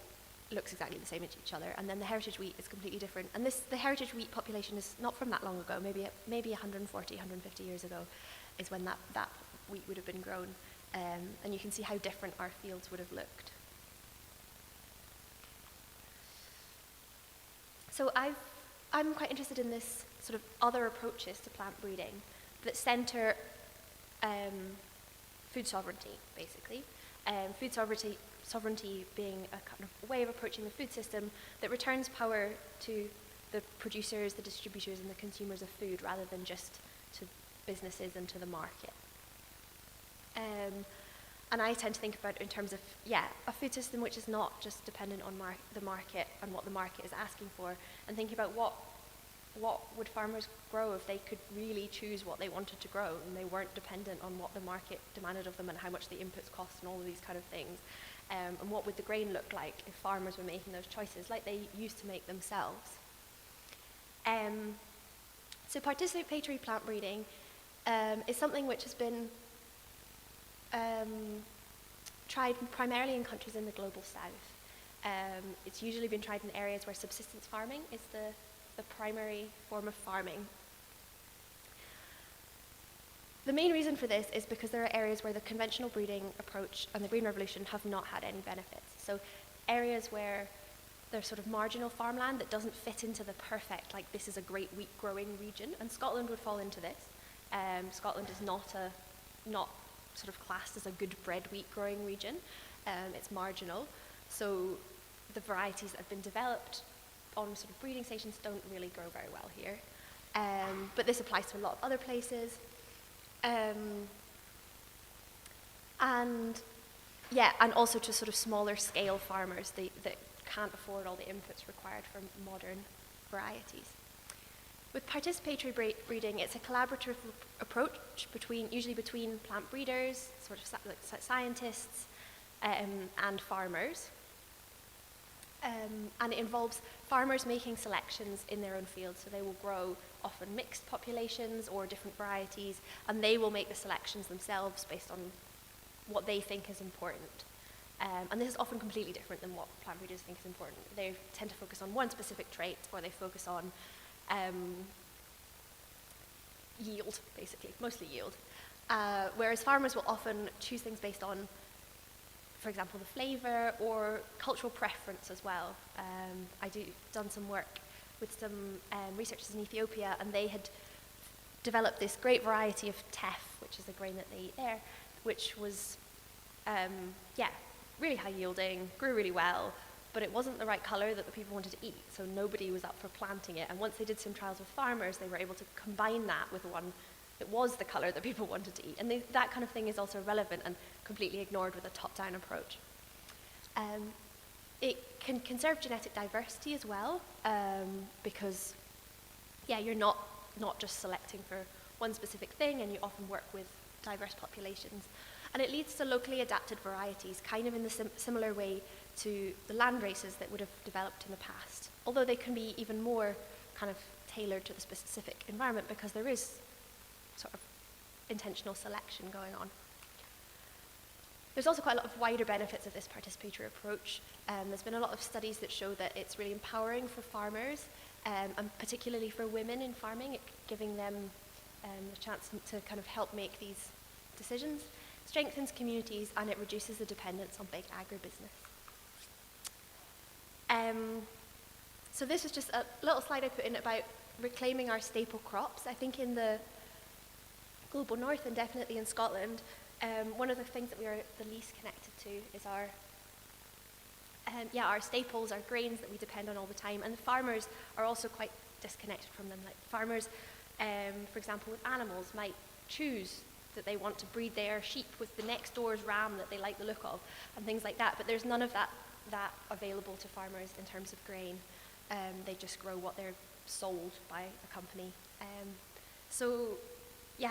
looks exactly the same as each other. And then the heritage wheat is completely different. And the heritage wheat population is not from that long ago, maybe 140, 150 years ago is when that wheat would have been grown. And you can see how different our fields would have looked. So I'm quite interested in this sort of other approaches to plant breeding that center food sovereignty, basically. Food sovereignty being a kind of way of approaching the food system that returns power to the producers, the distributors, and the consumers of food, rather than just to businesses and to the market. And I tend to think about it in terms of, a food system which is not just dependent on the market and what the market is asking for, and thinking about what would farmers grow if they could really choose what they wanted to grow and they weren't dependent on what the market demanded of them and how much the inputs cost and all of these kind of things. And what would the grain look like if farmers were making those choices like they used to make themselves? So participatory plant breeding is something which has been tried primarily in countries in the global south. It's usually been tried in areas where subsistence farming is the primary form of farming. The main reason for this is because there are areas where the conventional breeding approach and the Green Revolution have not had any benefits. So areas where there's sort of marginal farmland that doesn't fit into the perfect, like this is a great wheat growing region, and Scotland would fall into this. Scotland is not sort of classed as a good bred wheat growing region. It's marginal. So the varieties that have been developed on sort of breeding stations don't really grow very well here. But this applies to a lot of other places. And also to sort of smaller scale farmers that can't afford all the inputs required for modern varieties. With participatory breeding, it's a collaborative approach usually between plant breeders, sort of like scientists, and farmers. And it involves farmers making selections in their own fields. So they will grow often mixed populations or different varieties, and they will make the selections themselves based on what they think is important. And this is often completely different than what plant breeders think is important. They tend to focus on one specific trait, or they focus on yield, basically, mostly yield. Whereas farmers will often choose things based on, for example, the flavor or cultural preference as well. I've done some work with some researchers in Ethiopia, and they had developed this great variety of teff, which is the grain that they eat there, which was, really high yielding, grew really well, but it wasn't the right color that the people wanted to eat, so nobody was up for planting it. And once they did some trials with farmers, they were able to combine that with one that was the color that people wanted to eat. And that kind of thing is also relevant and completely ignored with a top-down approach. It can conserve genetic diversity as well, because, you're not just selecting for one specific thing, and you often work with diverse populations. And it leads to locally adapted varieties, kind of in the similar way to the land races that would have developed in the past, although they can be even more kind of tailored to the specific environment because there is sort of intentional selection going on. There's also quite a lot of wider benefits of this participatory approach. There's been a lot of studies that show that it's really empowering for farmers, and particularly for women in farming, giving them the chance to kind of help make these decisions, strengthens communities, and it reduces the dependence on big agribusiness. So this is just a little slide I put in about reclaiming our staple crops. I think in the global north and definitely in Scotland, one of the things that we are the least connected to is our staples, our grains that we depend on all the time, and the farmers are also quite disconnected from them. Like farmers, for example, with animals, might choose that they want to breed their sheep with the next door's ram that they like the look of, and things like that, but there's none of that available to farmers in terms of grain. They just grow what they're sold by a company.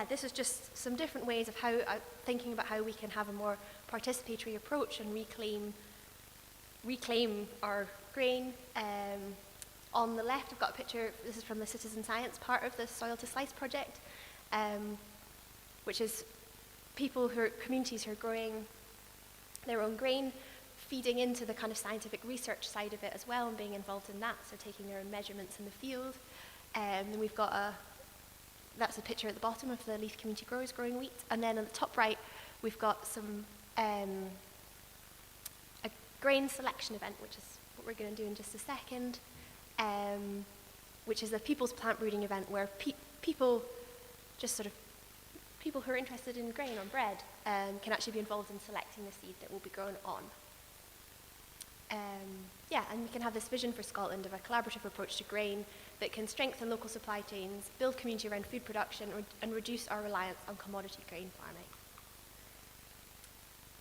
This is just some different ways of how thinking about how we can have a more participatory approach and reclaim our grain. On the left, I've got a picture. This is from the citizen science part of the Soil to Slice project, which is communities who are growing their own grain, feeding into the kind of scientific research side of it as well and being involved in that, so taking their own measurements in the field. Then we've got that's a picture at the bottom of the Leith Community Growers growing wheat. And then on the top right, we've got some a grain selection event, which is what we're going to do in just a second, which is a people's plant breeding event where people who are interested in grain or bread can actually be involved in selecting the seed that will be grown on. And we can have this vision for Scotland of a collaborative approach to grain that can strengthen local supply chains, build community around food production, and reduce our reliance on commodity grain farming.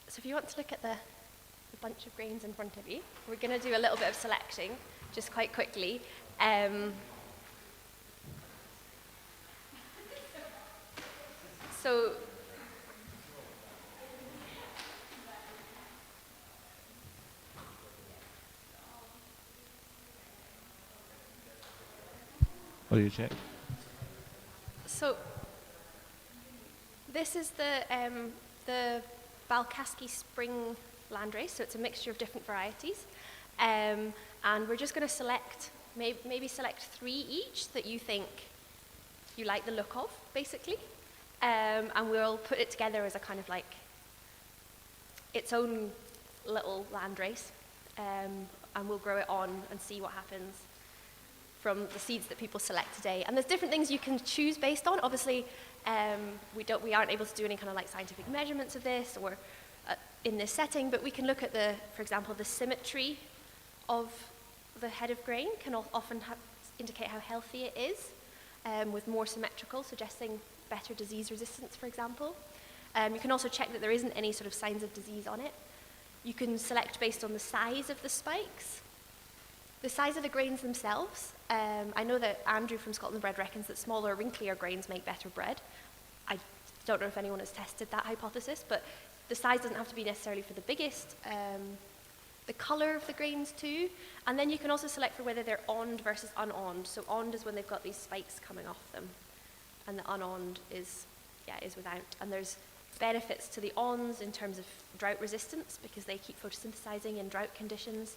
So if you want to look at the bunch of grains in front of you, we're going to do a little bit of selecting, just quite quickly. So What do you check? So this is the Balkaski Spring Landrace, so it's a mixture of different varieties. And we're just going to select, maybe select 3 each that you think you like the look of, basically. And we'll put it together as a kind of like its own little landrace. And we'll grow it on and see what happens from the seeds that people select today. And there's different things you can choose based on. Obviously, we aren't able to do any kind of like scientific measurements of this or in this setting, but we can look at for example, the symmetry of the head of grain can often indicate how healthy it is, with more symmetrical, suggesting better disease resistance, for example. You can also check that there isn't any sort of signs of disease on it. You can select based on the size of the spikes, the size of the grains themselves. I know that Andrew from Scotland Bread reckons that smaller, wrinklier grains make better bread. I don't know if anyone has tested that hypothesis, but the size doesn't have to be necessarily for the biggest. The color of the grains too, and then you can also select for whether they're awned versus unawned. So awned is when they've got these spikes coming off them, and the unawned is without. And there's benefits to the awns in terms of drought resistance because they keep photosynthesizing in drought conditions.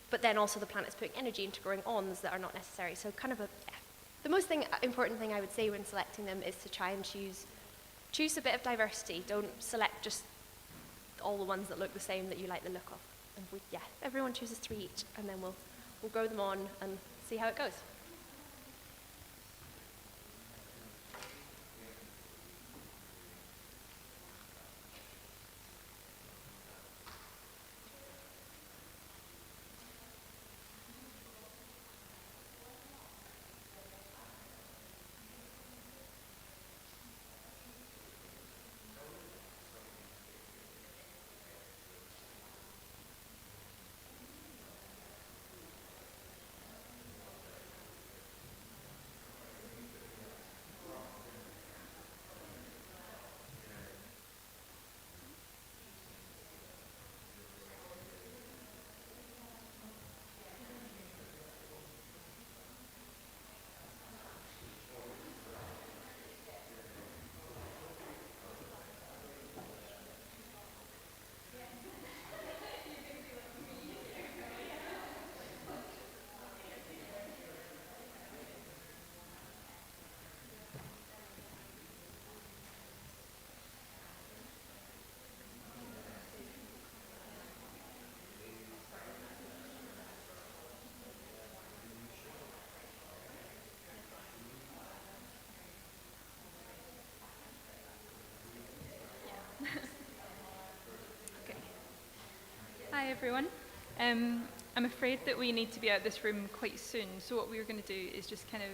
But then also the plant is putting energy into growing awns that are not necessary. So kind of the most important thing I would say when selecting them is to try and choose a bit of diversity. Don't select just all the ones that look the same that you like the look of. And everyone chooses 3 each, and then we'll grow them on and see how it goes. Okay. Hi everyone. I'm afraid that we need to be out of this room quite soon, so what we're going to do is just kind of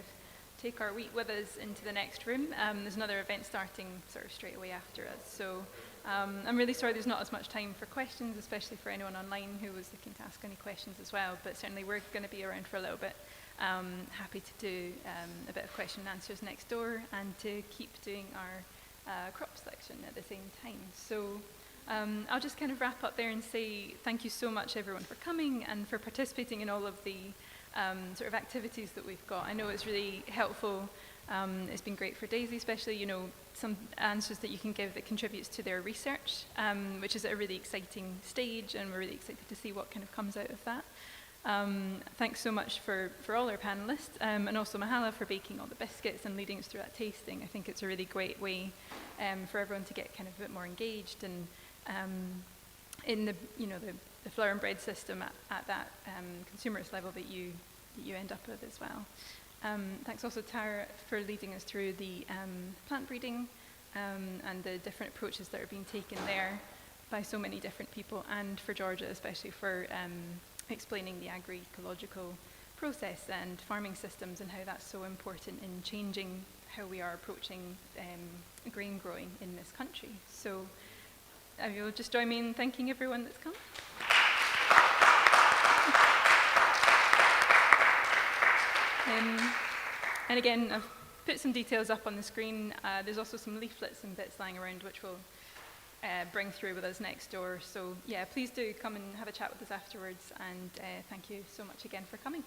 take our wheat with us into the next room. There's another event starting sort of straight away after us, so I'm really sorry there's not as much time for questions, especially for anyone online who was looking to ask any questions as well, but certainly we're going to be around for a little bit. Happy to do a bit of question and answers next door and to keep doing our crop selection at the same time. So I'll just kind of wrap up there and say thank you so much everyone for coming and for participating in all of the sort of activities that we've got. I know it's really helpful. It's been great for Daisy, especially, some answers that you can give that contributes to their research, which is at a really exciting stage, and we're really excited to see what kind of comes out of that. Thanks so much for all our panelists, and also Mahala for baking all the biscuits and leading us through that tasting. I think it's a really great way for everyone to get kind of a bit more engaged and in the flour and bread system at that consumerist level that you end up with as well. Thanks also Tara for leading us through the plant breeding and the different approaches that are being taken there by so many different people, and for Georgia especially for explaining the agroecological process and farming systems and how that's so important in changing how we are approaching grain growing in this country. So you'll just join me in thanking everyone that's come. And again, I've put some details up on the screen. There's also some leaflets and bits lying around which will bring through with us next door. So yeah, please do come and have a chat with us afterwards, and thank you so much again for coming.